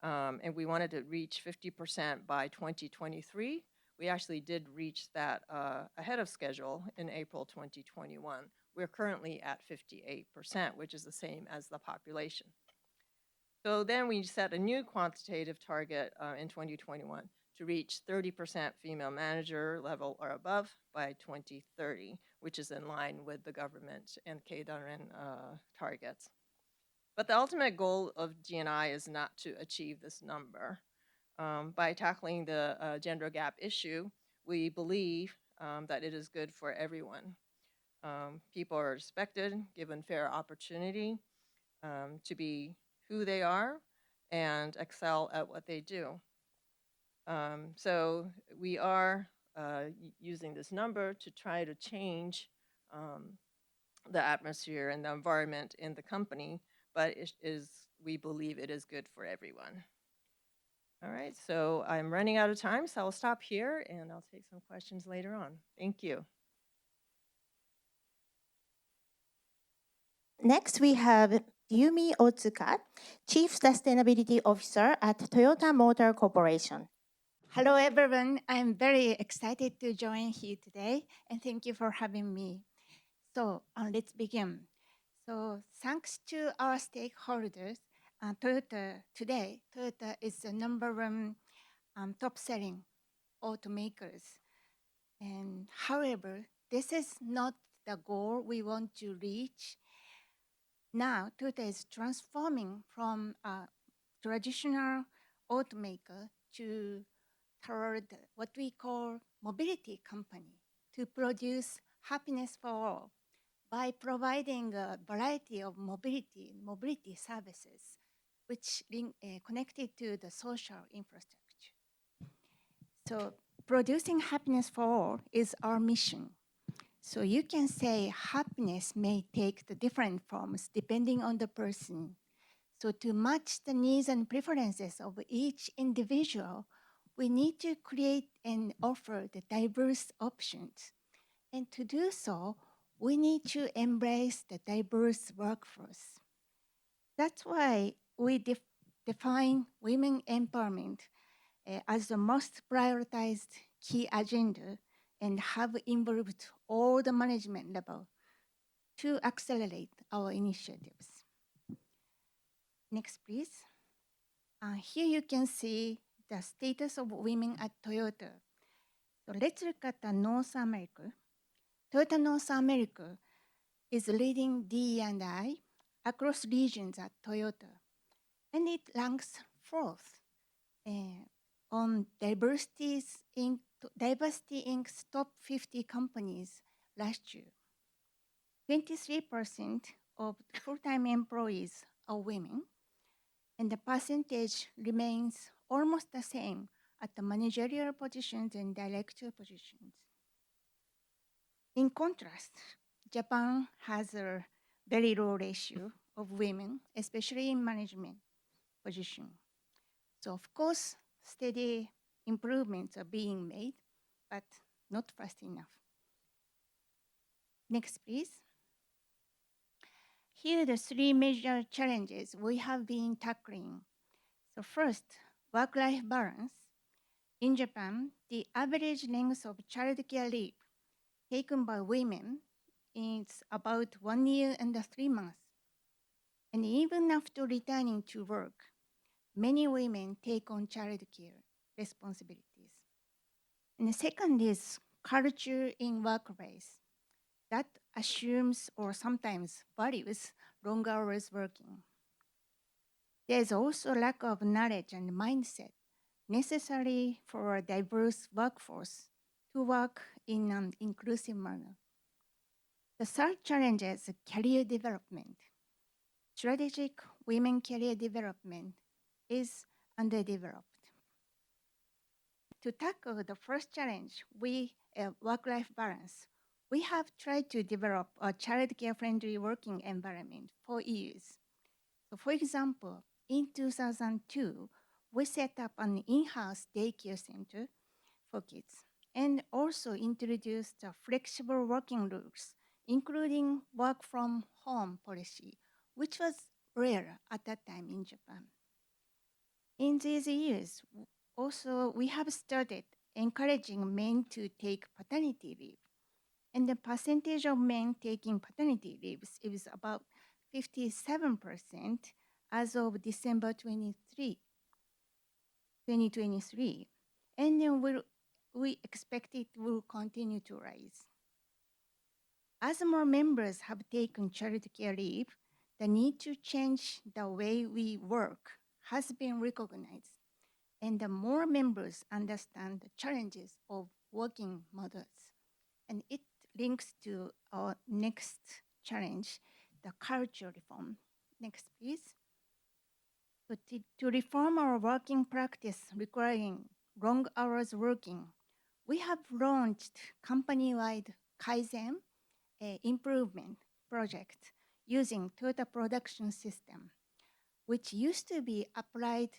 And we wanted to reach 50% by 2023. We actually did reach that ahead of schedule in April 2021. We're currently at 58%, which is the same as the population. So then we set a new quantitative target in 2021 to reach 30% female manager level or above by 2030, which is in line with the government and Keidanren targets. But the ultimate goal of D&I is not to achieve this number. By tackling the gender gap issue, we believe that it is good for everyone. People are respected, given fair opportunity to be who they are and excel at what they do. So we are using this number to try to change the atmosphere and the environment in the company, but we believe it is good for everyone. All right, so I'm running out of time, so I'll stop here and I'll take some questions later on. Thank you. Next, we have Yumi Otsuka, Chief Sustainability Officer at Toyota Motor Corporation. Hello, everyone. I'm very excited to join here today, and thank you for having me. So let's begin. So thanks to our stakeholders, Toyota is the #1 top-selling automakers. And however, this is not the goal we want to reach. Now, Toyota is transforming from a traditional automaker toward what we call mobility company to produce happiness for all by providing a variety of mobility services, which connected to the social infrastructure. So producing happiness for all is our mission. So you can say happiness may take the different forms depending on the person. So to match the needs and preferences of each individual, we need to create and offer the diverse options. And to do so, we need to embrace the diverse workforce. That's why we define women empowerment as the most prioritized key agenda and have involved all the management level to accelerate our initiatives. Next, please. Here you can see the status of women at Toyota. So let's look at North America. Toyota North America is leading DE&I across regions at Toyota, and it ranks fourth on Diversity Inc.'s top 50 companies last year. 23% of full-time employees are women, and the percentage remains almost the same at the managerial positions and director positions. In contrast, Japan has a very low ratio of women, especially in management position. So of course, steady improvements are being made, but not fast enough. Next, please. Here are the three major challenges we have been tackling. So first, work-life balance. In Japan, the average length of childcare leave taken by women is about 1 year and 3 months. And even after returning to work, many women take on childcare responsibilities. And the second is culture in workplace that assumes or sometimes values long hours working. There's also lack of knowledge and mindset necessary for a diverse workforce to work in an inclusive manner. The third challenge is career development. Strategic women career development is underdeveloped. To tackle the first challenge, work-life balance, we have tried to develop a child-care-friendly working environment for years. So for example, in 2002, we set up an in-house daycare center for kids and also introduced flexible working rules, including work from home policy, which was rare at that time in Japan. In these years, also we have started encouraging men to take paternity leave. And the percentage of men taking paternity leaves is about 57% as of December 2023. And then we expect it will continue to rise. As more members have taken childcare leave, the need to change the way we work has been recognized, and the more members understand the challenges of working models. And it links to our next challenge, the culture reform. Next, please. So to reform our working practice requiring long hours working, we have launched company-wide Kaizen improvement project using Toyota production system, which used to be applied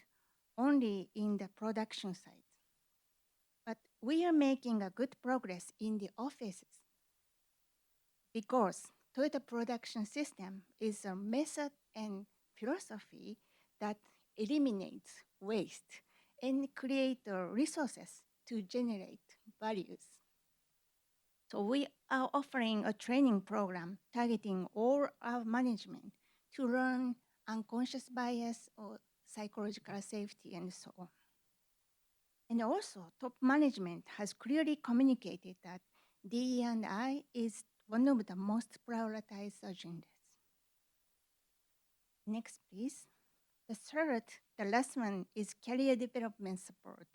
only in the production site. But we are making a good progress in the offices because Toyota production system is a method and philosophy that eliminates waste and create resources to generate values. So we are offering a training program targeting all our management to learn unconscious bias or psychological safety and so on. And also, top management has clearly communicated that DE&I is one of the most prioritized agendas. Next, please. The last one is career development support.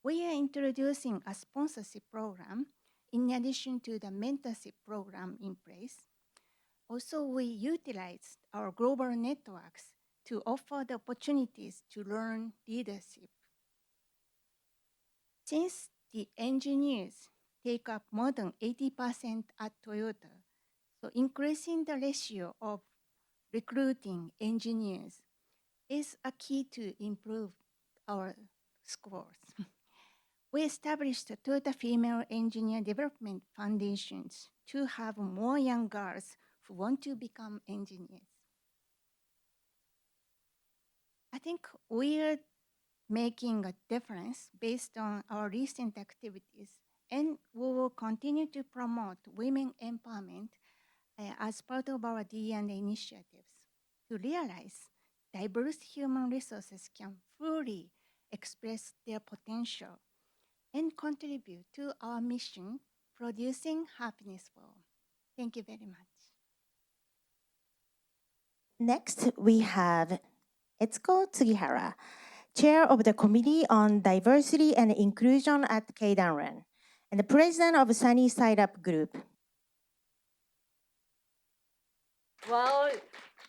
We are introducing a sponsorship program in addition to the mentorship program in place. Also, we utilize our global networks to offer the opportunities to learn leadership. Since the engineers take up more than 80% at Toyota, so increasing the ratio of recruiting engineers is a key to improve our scores. We established the Toyota Female Engineer Development Foundations to have more young girls who want to become engineers. I think we are making a difference based on our recent activities, and we will continue to promote women empowerment as part of our D&A initiatives to realize diverse human resources can fully express their potential and contribute to our mission, producing happiness for all. Thank you very much. Next, we have Etsuko Tsugihara, Chair of the Committee on Diversity and Inclusion at Keidanren, and the President of Sunny Side Up Group. Well,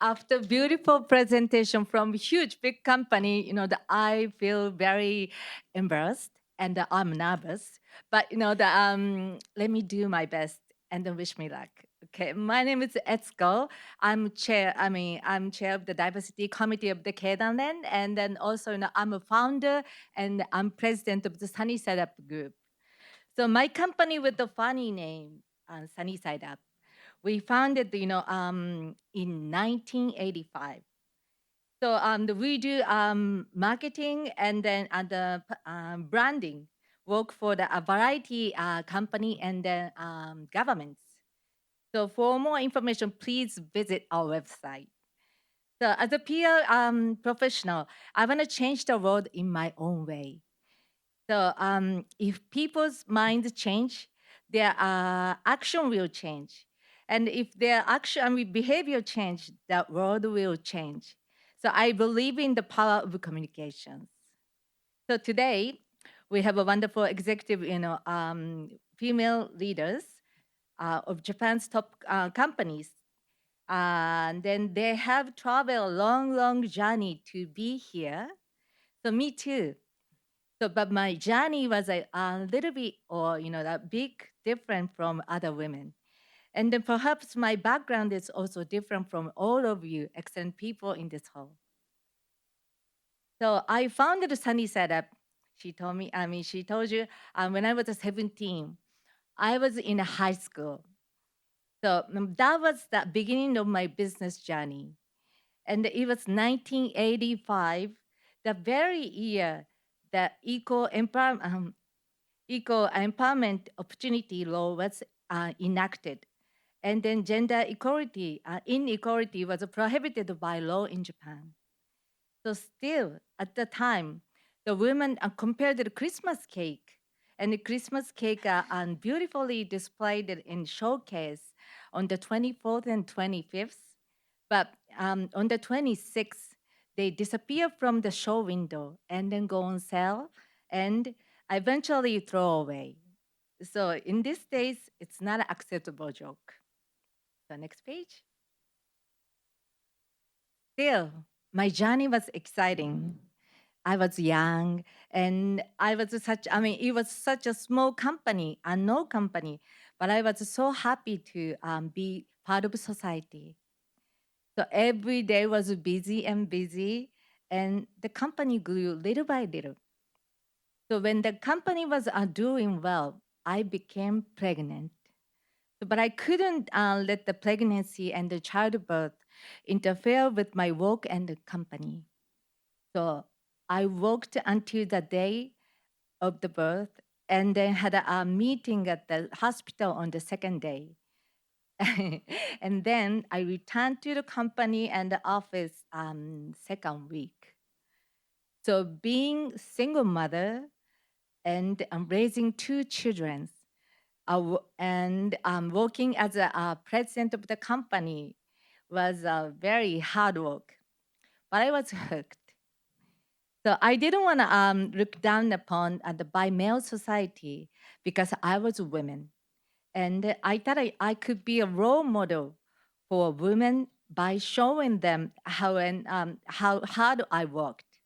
after beautiful presentation from huge big company, that I feel very embarrassed and I'm nervous. But let me do my best and then wish me luck. Okay, my name is Etsuko. I'm chair of the diversity committee of the Keidanren, and then also I'm a founder and I'm president of the Sunny Side Up Group. So my company with the funny name, Sunny Side Up. We founded, in 1985. So we do marketing and then the branding work for the a variety company and then governments. So for more information, please visit our website. So as a PR professional, I want to change the world in my own way. So if people's minds change, their action will change. And if their action and behavior change, the world will change. So I believe in the power of communications. So today, we have a wonderful executive, female leaders of Japan's top companies. And then they have traveled a long, long journey to be here. So me too. So, but my journey was a little bit, or a big different from other women. And then perhaps my background is also different from all of you excellent people in this hall. So I founded Sunny Side Up. She told you when I was 17, I was in a high school. So that was the beginning of my business journey. And it was 1985, the very year that equal empowerment opportunity law was enacted. And then gender equality, inequality was prohibited by law in Japan. So still, at the time, the women compared the Christmas cake, and the Christmas cake beautifully displayed in showcase on the 24th and 25th. But on the 26th, they disappear from the show window and then go on sale and eventually throw away. So in these days, it's not an acceptable joke. So next page. Still, my journey was exciting. I was young and it was such a small company, unknown company, but I was so happy to be part of society. So every day was busy, and the company grew little by little. So when the company was doing well, I became pregnant. But I couldn't let the pregnancy and the childbirth interfere with my work and the company. So I worked until the day of the birth and then had a meeting at the hospital on the second day. And then I returned to the company and the office second week. So being single mother and raising two children and working as a president of the company was very hard work, but I was hooked. So I didn't want to look down upon by male society because I was a woman. And I thought I could be a role model for women by showing them how hard I worked.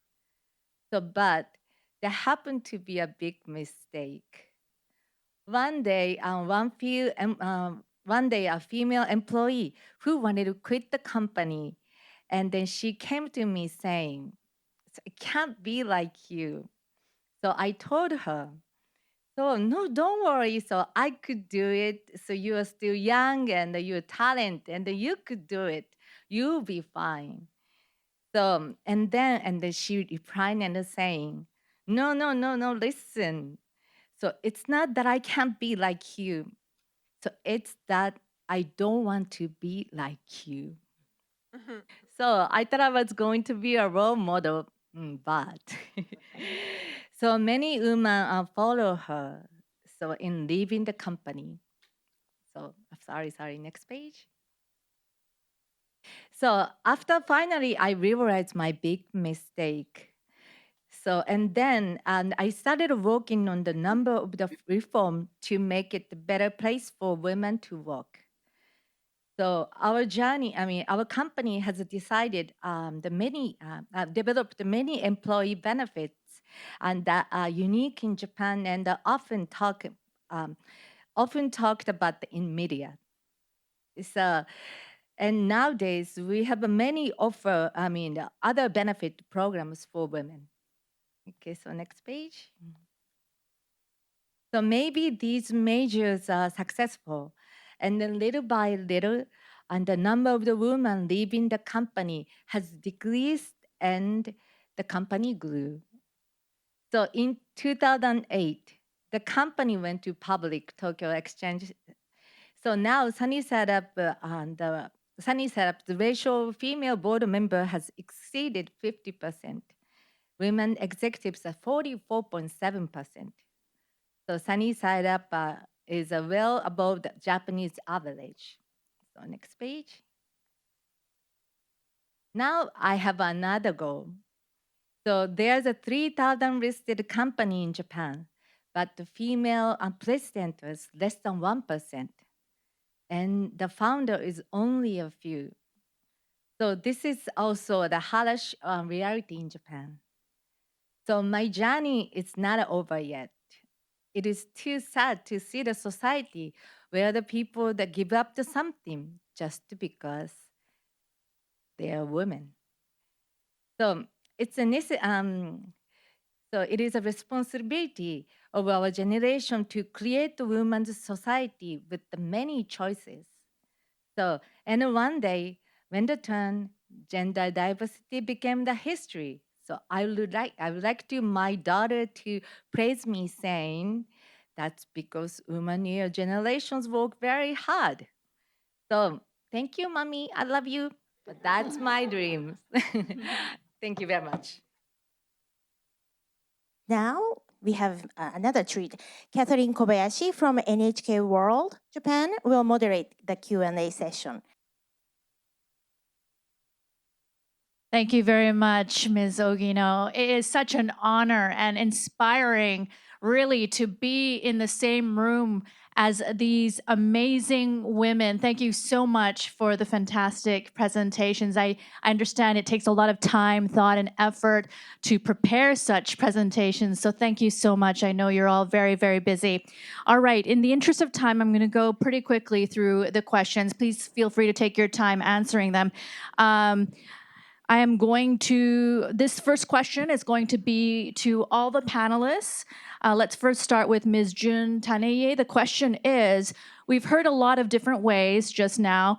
So, but there happened to be a big mistake. One day, a female employee who wanted to quit the company, and then she came to me saying, "It can't be like you." So I told her, "So no, don't worry. So I could do it. So you are still young and you're talent, and you could do it. You'll be fine." So and then she replied and saying, "No, no, no, no. Listen. So it's not that I can't be like you. So it's that I don't want to be like you." So I thought I was going to be a role model, but so many women follow her. So in leaving the company. So sorry, next page. So after finally, I realized my big mistake. So, and I started working on the number of the reform to make it a better place for women to work. So our journey, our company has decided developed many employee benefits and that are unique in Japan and are often talked about in media. So, and nowadays we have many other benefit programs for women. Okay, so next page. So maybe these measures are successful, and then little by little, and the number of the women leaving the company has decreased, and the company grew. So in 2008, the company went to public Tokyo Exchange. So now Sunny set up the ratio of female board member has exceeded 50%. Women executives are 44.7%. So Sunny side up is well above the Japanese average. So next page. Now I have another goal. So there's a 3,000 listed company in Japan, but the female president is less than 1%. And the founder is only a few. So this is also the harsh reality in Japan. So my journey is not over yet. It is too sad to see the society where the people that give up to something just because they are women. So it is a responsibility of our generation to create a women's society with the many choices. So, and one day, when the term gender diversity became the history, so I would like to my daughter to praise me, saying, "That's because women in your generations work very hard." So, thank you, mommy. I love you. But that's my dream. Thank you very much. Now we have another treat. Catherine Kobayashi from NHK World Japan will moderate the Q&A session. Thank you very much, Ms. Ogino. It is such an honor and inspiring, really, to be in the same room as these amazing women. Thank you so much for the fantastic presentations. I understand it takes a lot of time, thought, and effort to prepare such presentations. So thank you so much. I know you're all very, very busy. All right, in the interest of time, I'm going to go pretty quickly through the questions. Please feel free to take your time answering them. This first question is going to be to all the panelists. Let's first start with Ms. Jun Taneie. The question is, we've heard a lot of different ways just now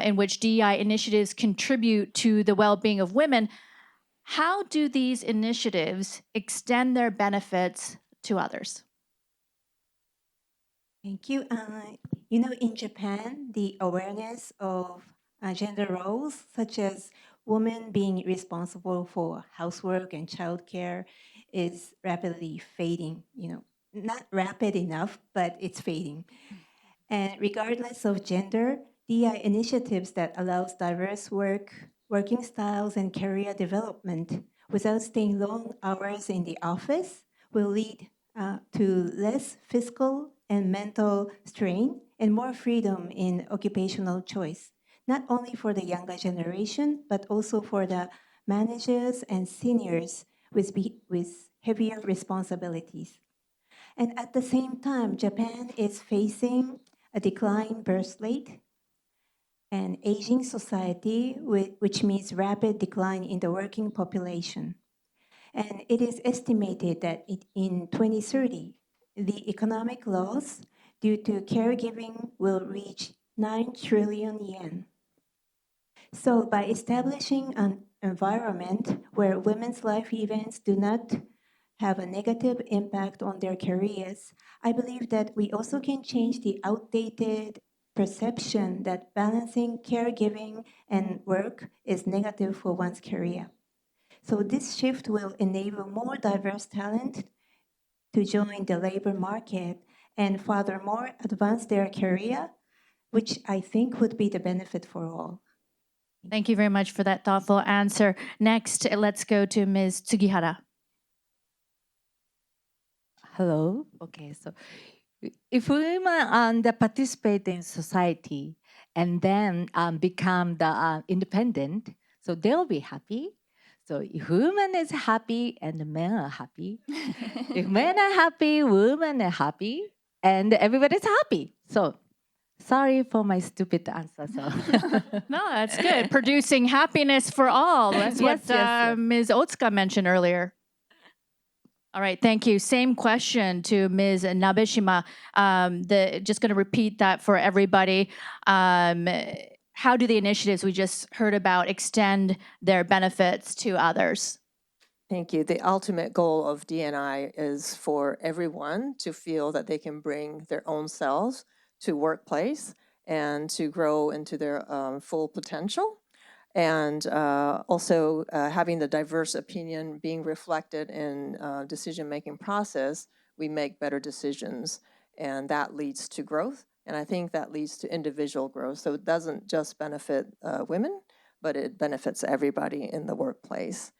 in which DEI initiatives contribute to the well-being of women. How do these initiatives extend their benefits to others? Thank you. In Japan, the awareness of gender roles, such as women being responsible for housework and childcare, is rapidly fading. Not rapid enough, but it's fading. And regardless of gender, DI initiatives that allows diverse working styles and career development without staying long hours in the office will lead to less physical and mental strain and more freedom in occupational choice, not only for the younger generation, but also for the managers and seniors with heavier responsibilities. And at the same time, Japan is facing a decline birth rate and aging society, which means rapid decline in the working population. And it is estimated that in 2030, the economic loss due to caregiving will reach 9 trillion yen. So by establishing an environment where women's life events do not have a negative impact on their careers, I believe that we also can change the outdated perception that balancing caregiving and work is negative for one's career. So this shift will enable more diverse talent to join the labor market and furthermore advance their career, which I think would be the benefit for all. Thank you very much for that thoughtful answer. Next, let's go to Ms. Tsugihara. Hello. Okay, so if women participate in society and then become the independent, so they'll be happy. So if women is happy and men are happy, if men are happy, women are happy, and everybody's happy. So sorry for my stupid answer. So No, that's good. Producing happiness for all. That's what Yes. Ms. Otsuka mentioned earlier. All right, thank you. Same question to Ms. Nabeshima. Just going to repeat that for everybody. How do the initiatives we just heard about extend their benefits to others? Thank you. The ultimate goal of D&I is for everyone to feel that they can bring their own selves to workplace and to grow into their full potential. And also having the diverse opinion being reflected in decision-making process, we make better decisions, and that leads to growth. And I think that leads to individual growth. So it doesn't just benefit women, but it benefits everybody in the workplace.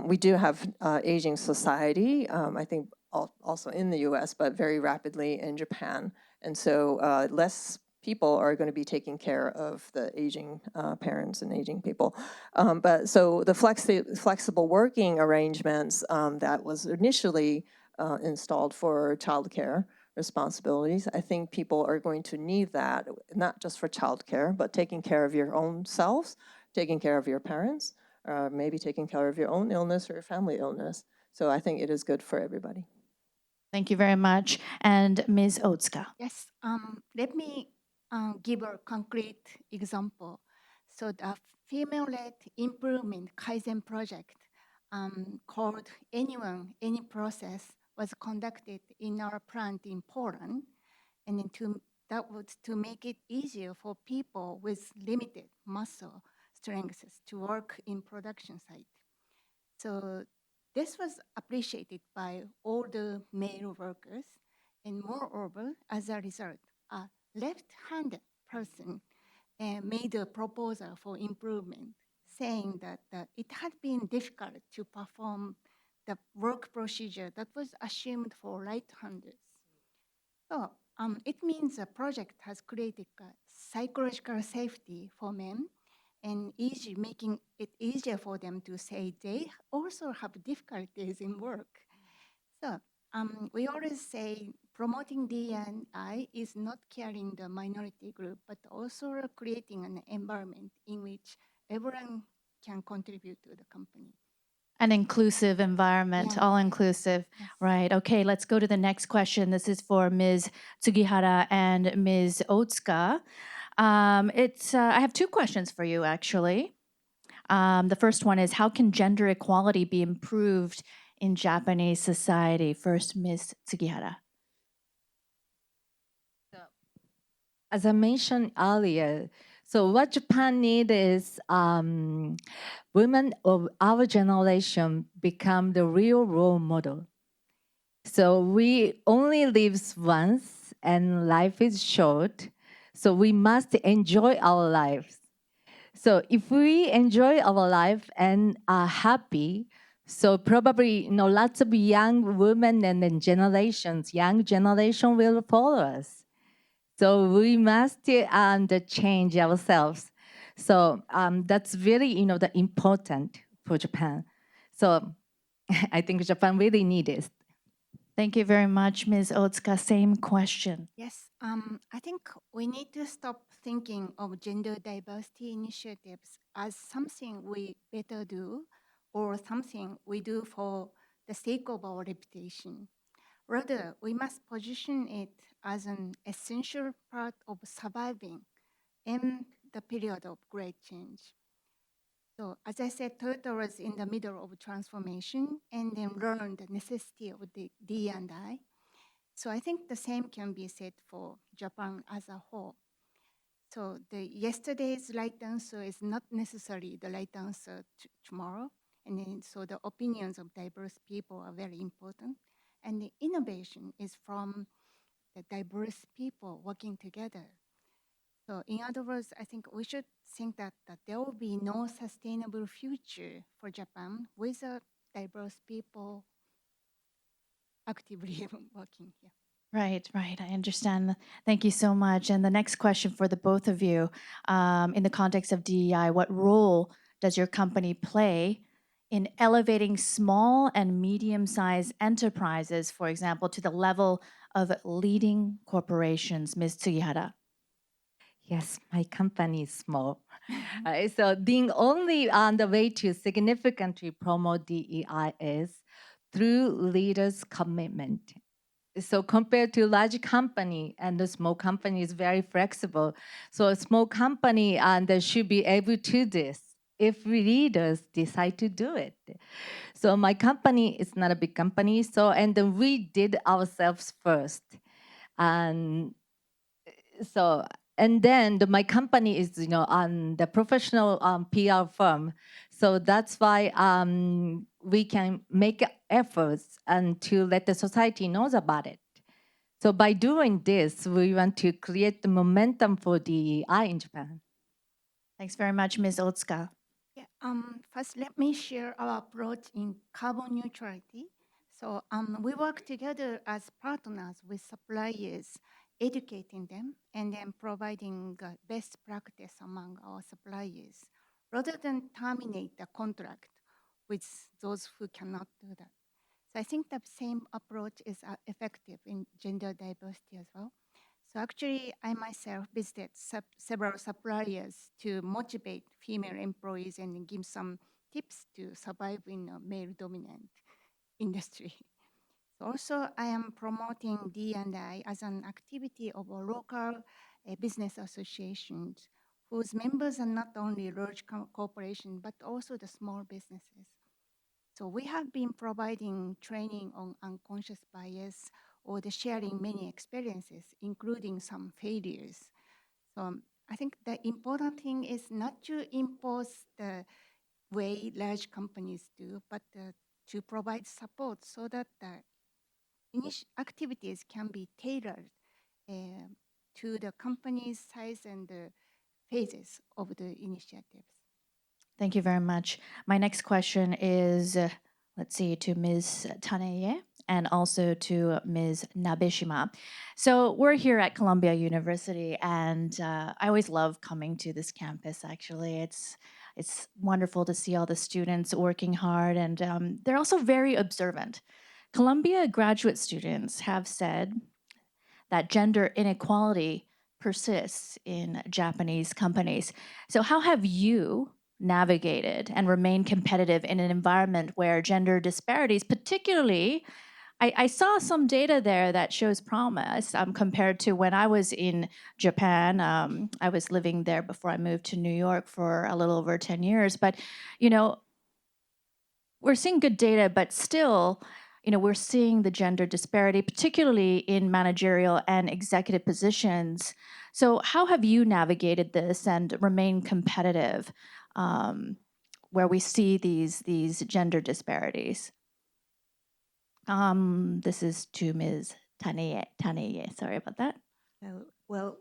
We do have aging society, I think also in the US, but very rapidly in Japan. And so less people are going to be taking care of the aging parents and aging people. But so the flexible working arrangements that was initially installed for childcare responsibilities, I think people are going to need that, not just for childcare, but taking care of your own selves, taking care of your parents, maybe taking care of your own illness or your family illness. So I think it is good for everybody. Thank you very much. And Ms. Otsuka. Yes, let me give a concrete example. So the female-led improvement Kaizen project called Anyone, Any Process was conducted in our plant in Poland. And then that was to make it easier for people with limited muscle strengths to work in production site. So this was appreciated by all the male workers, and moreover, as a result, a left-handed person made a proposal for improvement, saying that it had been difficult to perform the work procedure that was assumed for right-handers. So it means the project has created a psychological safety for men and making it easier for them to say they also have difficulties in work. So we always say promoting D&I is not caring the minority group, but also creating an environment in which everyone can contribute to the company. An inclusive environment, Yeah. all inclusive. Yes. Right. Okay, let's go to the next question. This is for Ms. Tsugihara and Ms. Otsuka. I have two questions for you, actually. The first one is, how can gender equality be improved in Japanese society? First, Ms. Tsugihara. as I mentioned earlier, so what Japan needs is women of our generation become the real role model. So we only live once and life is short. So we must enjoy our lives. So if we enjoy our life and are happy, so probably lots of young women and then young generation will follow us. So we must change ourselves. So that's really the important for Japan. So I think Japan really needs it. Thank you very much, Ms. Otsuka. Same question. Yes, I think we need to stop thinking of gender diversity initiatives as something we better do or something we do for the sake of our reputation. Rather, we must position it as an essential part of surviving in the period of great change. So as I said, Toyota was in the middle of transformation and then learned the necessity of the D&I. So I think the same can be said for Japan as a whole. So yesterday's right answer is not necessarily the right answer tomorrow. And then, so the opinions of diverse people are very important. And the innovation is from the diverse people working together. So in other words, I think we should think that there will be no sustainable future for Japan without diverse people actively working here. Right, right. I understand. Thank you so much. And the next question for the both of you, in the context of DEI, what role does your company play in elevating small and medium-sized enterprises, for example, to the level of leading corporations? Ms. Tsugihara. Yes, my company is small. So being only on the way to significantly promote DEI is through leaders' commitment. So compared to large company, and the small company is very flexible. So a small company they should be able to do this if leaders decide to do it. So my company is not a big company. And then we did ourselves first. And so and then my company is on the professional PR firm, so that's why we can make efforts and to let the society knows about it. So by doing this, we want to create the momentum for DEI in Japan. Thanks very much, Ms. Otsuka. Yeah, first, let me share our approach in carbon neutrality. So we work together as partners with suppliers, educating them and then providing best practice among our suppliers, rather than terminate the contract with those who cannot do that. So I think the same approach is effective in gender diversity as well. So actually, I myself visited several suppliers to motivate female employees and give some tips to survive in a male-dominant industry. So also, I am promoting D&I as an activity of a local business associations whose members are not only large corporations, but also the small businesses. So we have been providing training on unconscious bias or the sharing many experiences, including some failures. So I think the important thing is not to impose the way large companies do, but to provide support so that the activities can be tailored to the company's size and the phases of the initiatives. Thank you very much. My next question is, let's see, to Ms. Taneie and also to Ms. Nabeshima. So we're here at Columbia University, and I always love coming to this campus, actually. It's wonderful to see all the students working hard, and they're also very observant. Columbia graduate students have said that gender inequality persists in Japanese companies. So how have you navigated and remained competitive in an environment where gender disparities, particularly, I saw some data there that shows promise compared to when I was in Japan. I was living there before I moved to New York for a little over 10 years. But, we're seeing good data, but still, we're seeing the gender disparity, particularly in managerial and executive positions. So how have you navigated this and remained competitive where we see these gender disparities? This is to Ms. Taneie. Sorry about that. Well,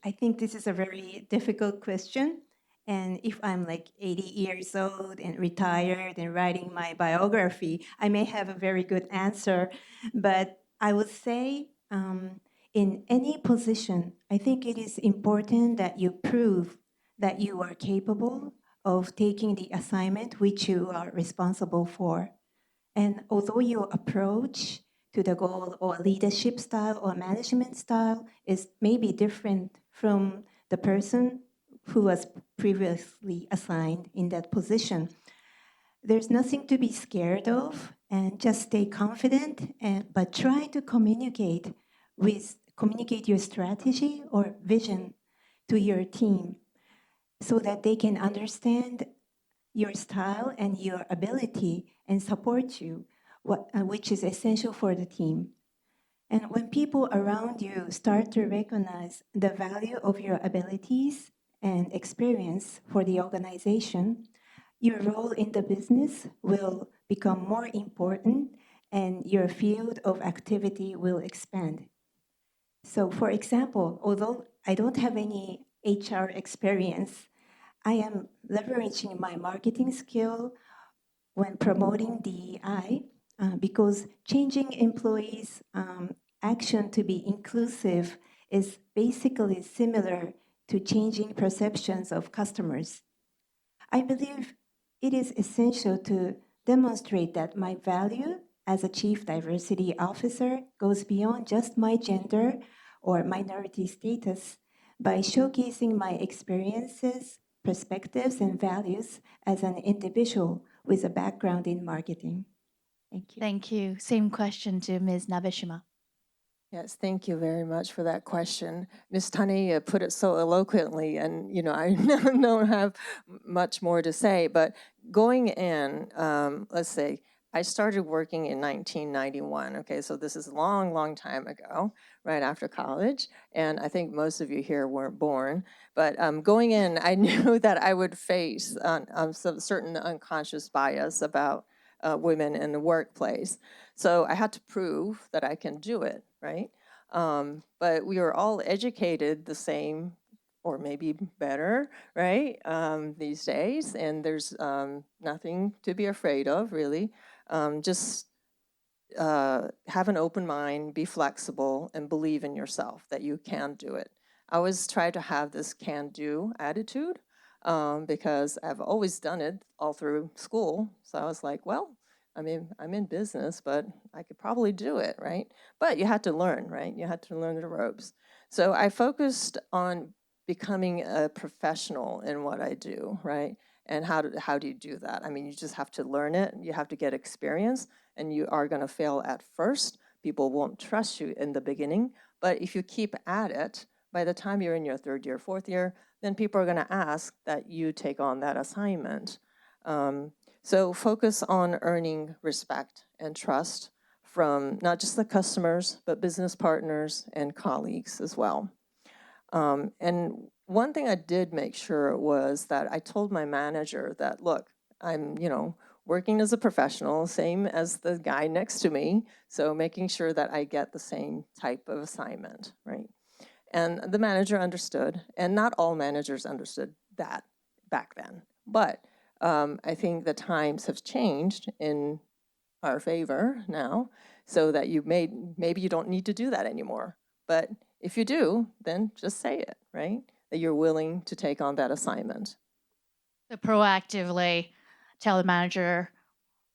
I think this is a very difficult question. And if I'm like 80 years old and retired and writing my biography, I may have a very good answer. But I would say in any position, I think it is important that you prove that you are capable of taking the assignment which you are responsible for. And although your approach to the goal or leadership style or management style is maybe different from the person who was previously assigned in that position, there's nothing to be scared of, and just stay confident, but try to communicate your strategy or vision to your team so that they can understand your style and your ability and support you, which is essential for the team. And when people around you start to recognize the value of your abilities and experience for the organization, your role in the business will become more important and your field of activity will expand. So for example, although I don't have any HR experience, I am leveraging my marketing skill when promoting DEI because changing employees' action to be inclusive is basically similar to changing perceptions of customers. I believe it is essential to demonstrate that my value as a chief diversity officer goes beyond just my gender or minority status by showcasing my experiences, perspectives, and values as an individual with a background in marketing. Thank you. Thank you. Same question to Ms. Nabeshima. Yes, thank you very much for that question. Ms. Taneie put it so eloquently, and I don't have much more to say, but going in, let's say, I started working in 1991, okay, so this is a long, long time ago, right after college, and I think most of you here weren't born, but going in, I knew that I would face some certain unconscious bias about women in the workplace. So I had to prove that I can do it, right? But we were all educated the same, or maybe better, right, these days, and there's nothing to be afraid of, really. Just have an open mind, be flexible, and believe in yourself that you can do it. I always try to have this can-do attitude because I've always done it all through school. So I was like, well, I mean, I'm in business, but I could probably do it, right? But you had to learn, right? You had to learn the ropes. So I focused on becoming a professional in what I do, right? And how do you do that? I mean, you just have to learn it. You have to get experience, and you are going to fail at first. People won't trust you in the beginning, but if you keep at it, by the time you're in your third year, fourth year, then people are going to ask that you take on that assignment. So focus on earning respect and trust from not just the customers, but business partners and colleagues as well. And one thing I did make sure was that I told my manager that, look, I'm, working as a professional, same as the guy next to me, so making sure that I get the same type of assignment, right? And the manager understood, and not all managers understood that back then. But I think the times have changed in our favor now, so that maybe you don't need to do that anymore. But if you do, then just say it, right? That you're willing to take on that assignment. So proactively tell the manager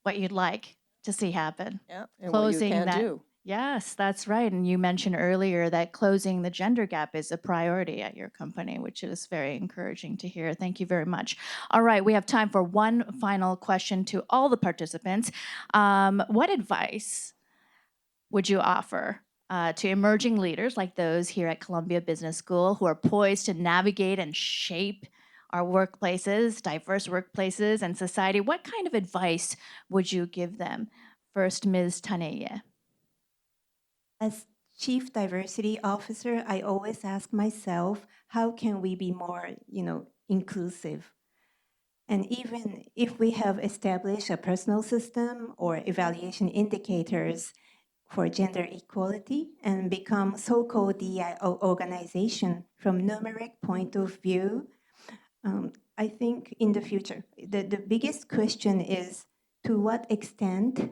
what you'd like to see happen. Yeah, and Closing what you can that. do. Yes, that's right. And you mentioned earlier that closing the gender gap is a priority at your company, which is very encouraging to hear. Thank you very much. All right, we have time for one final question to all the participants. What advice would you offer to emerging leaders like those here at Columbia Business School who are poised to navigate and shape our workplaces, diverse workplaces, and society? What kind of advice would you give them? First, Ms. Taneie. As Chief Diversity Officer, I always ask myself, how can we be more, inclusive? And even if we have established a personal system or evaluation indicators for gender equality and become so-called DI organization from numeric point of view, I think in the future, the biggest question is to what extent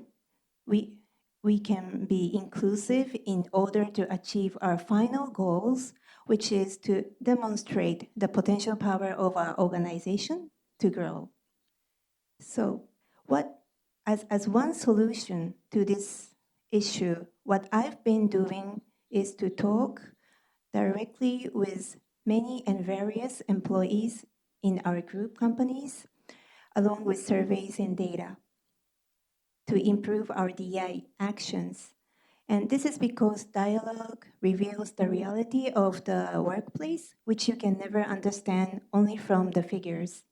we can be inclusive in order to achieve our final goals, which is to demonstrate the potential power of our organization to grow. So as one solution to this issue, what I've been doing is to talk directly with many and various employees in our group companies, along with surveys and data, to improve our DI actions. And this is because dialogue reveals the reality of the workplace, which you can never understand only from the figures.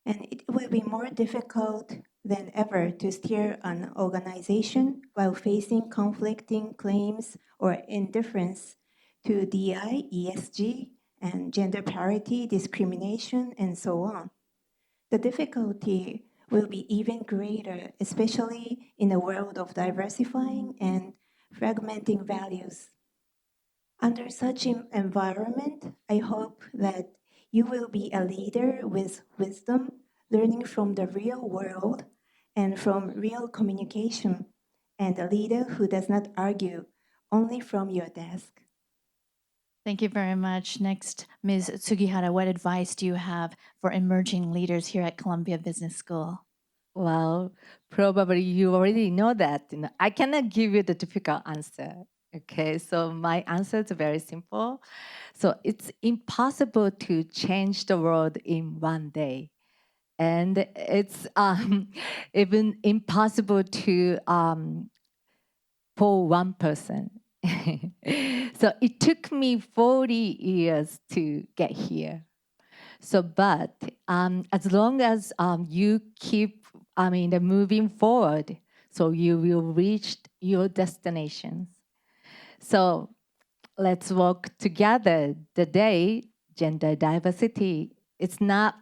And it will be more difficult than ever to steer an organization while facing conflicting claims or indifference to DI, ESG, and gender parity, discrimination, and so on. The difficulty will be even greater, especially in a world of diversifying and fragmenting values. Under such an environment, I hope that you will be a leader with wisdom, learning from the real world and from real communication, and a leader who does not argue only from your desk. Thank you very much. Next, Ms. Tsugihara, what advice do you have for emerging leaders here at Columbia Business School? Well, probably you already know that. I cannot give you the typical answer. Okay, so my answer is very simple. So it's impossible to change the world in one day. And it's even impossible to for one person. So it took me 40 years to get here. So, but as long as you keep, moving forward, so you will reach your destinations. So let's work together. The day gender diversity, it's not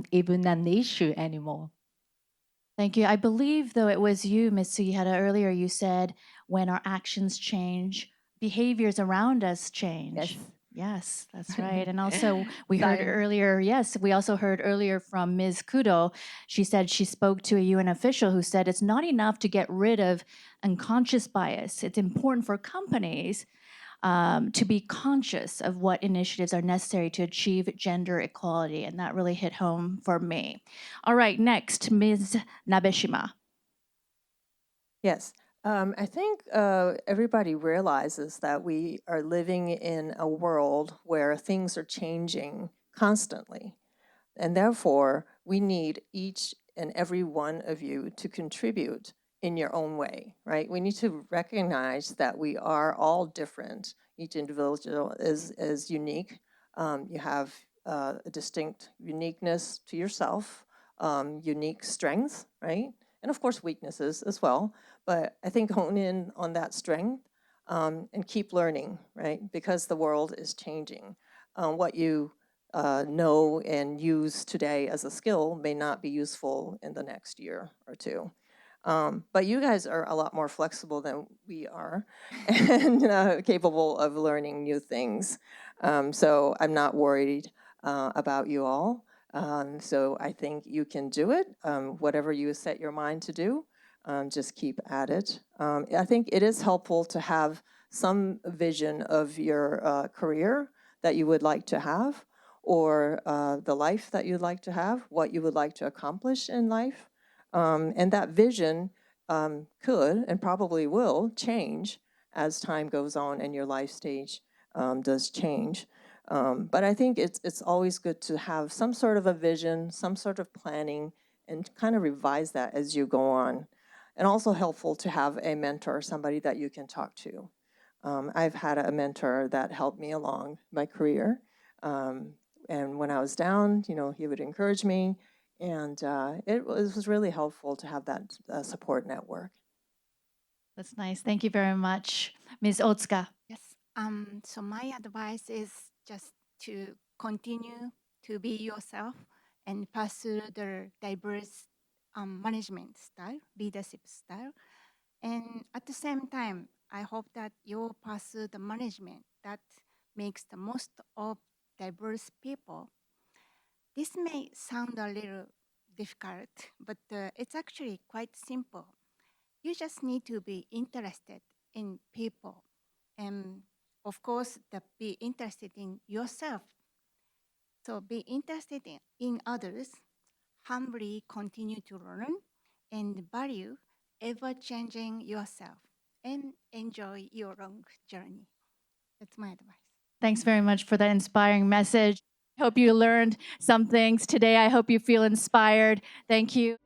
even an issue anymore. Thank you. I believe, though, it was you, Ms. Tsugihara, earlier you said when our actions change, behaviors around us change. Yes. Yes, that's right. And also, we heard earlier from Ms. Kudo. She said she spoke to a UN official who said it's not enough to get rid of unconscious bias. It's important for companies to be conscious of what initiatives are necessary to achieve gender equality. And that really hit home for me. All right, next, Ms. Nabeshima. Yes. I think everybody realizes that we are living in a world where things are changing constantly. And therefore, we need each and every one of you to contribute in your own way, right? We need to recognize that we are all different. Each individual is unique. You have a distinct uniqueness to yourself, unique strengths, right? And of course, weaknesses as well. But I think hone in on that strength and keep learning, right? Because the world is changing. What you know and use today as a skill may not be useful in the next year or two. But you guys are a lot more flexible than we are and capable of learning new things. So I'm not worried about you all. So I think you can do it. Whatever you set your mind to do, just keep at it. I think it is helpful to have some vision of your career that you would like to have, or the life that you'd like to have, what you would like to accomplish in life. And that vision could and probably will change as time goes on and your life stage does change. But I think it's always good to have some sort of a vision, some sort of planning, and kind of revise that as you go on. And also helpful to have a mentor, somebody that you can talk to. I've had a mentor that helped me along my career. And when I was down, he would encourage me. And it was really helpful to have that support network. That's nice. Thank you very much. Ms. Otsuka. Yes. So my advice is just to continue to be yourself and pursue the diverse management style, leadership style. And at the same time, I hope that you pursue the management that makes the most of diverse people. This may sound a little difficult, but it's actually quite simple. You just need to be interested in people and, of course, be interested in yourself. So be interested in others, humbly continue to learn and value ever-changing yourself and enjoy your long journey. That's my advice. Thanks very much for that inspiring message. Hope you learned some things today. I hope you feel inspired. Thank you.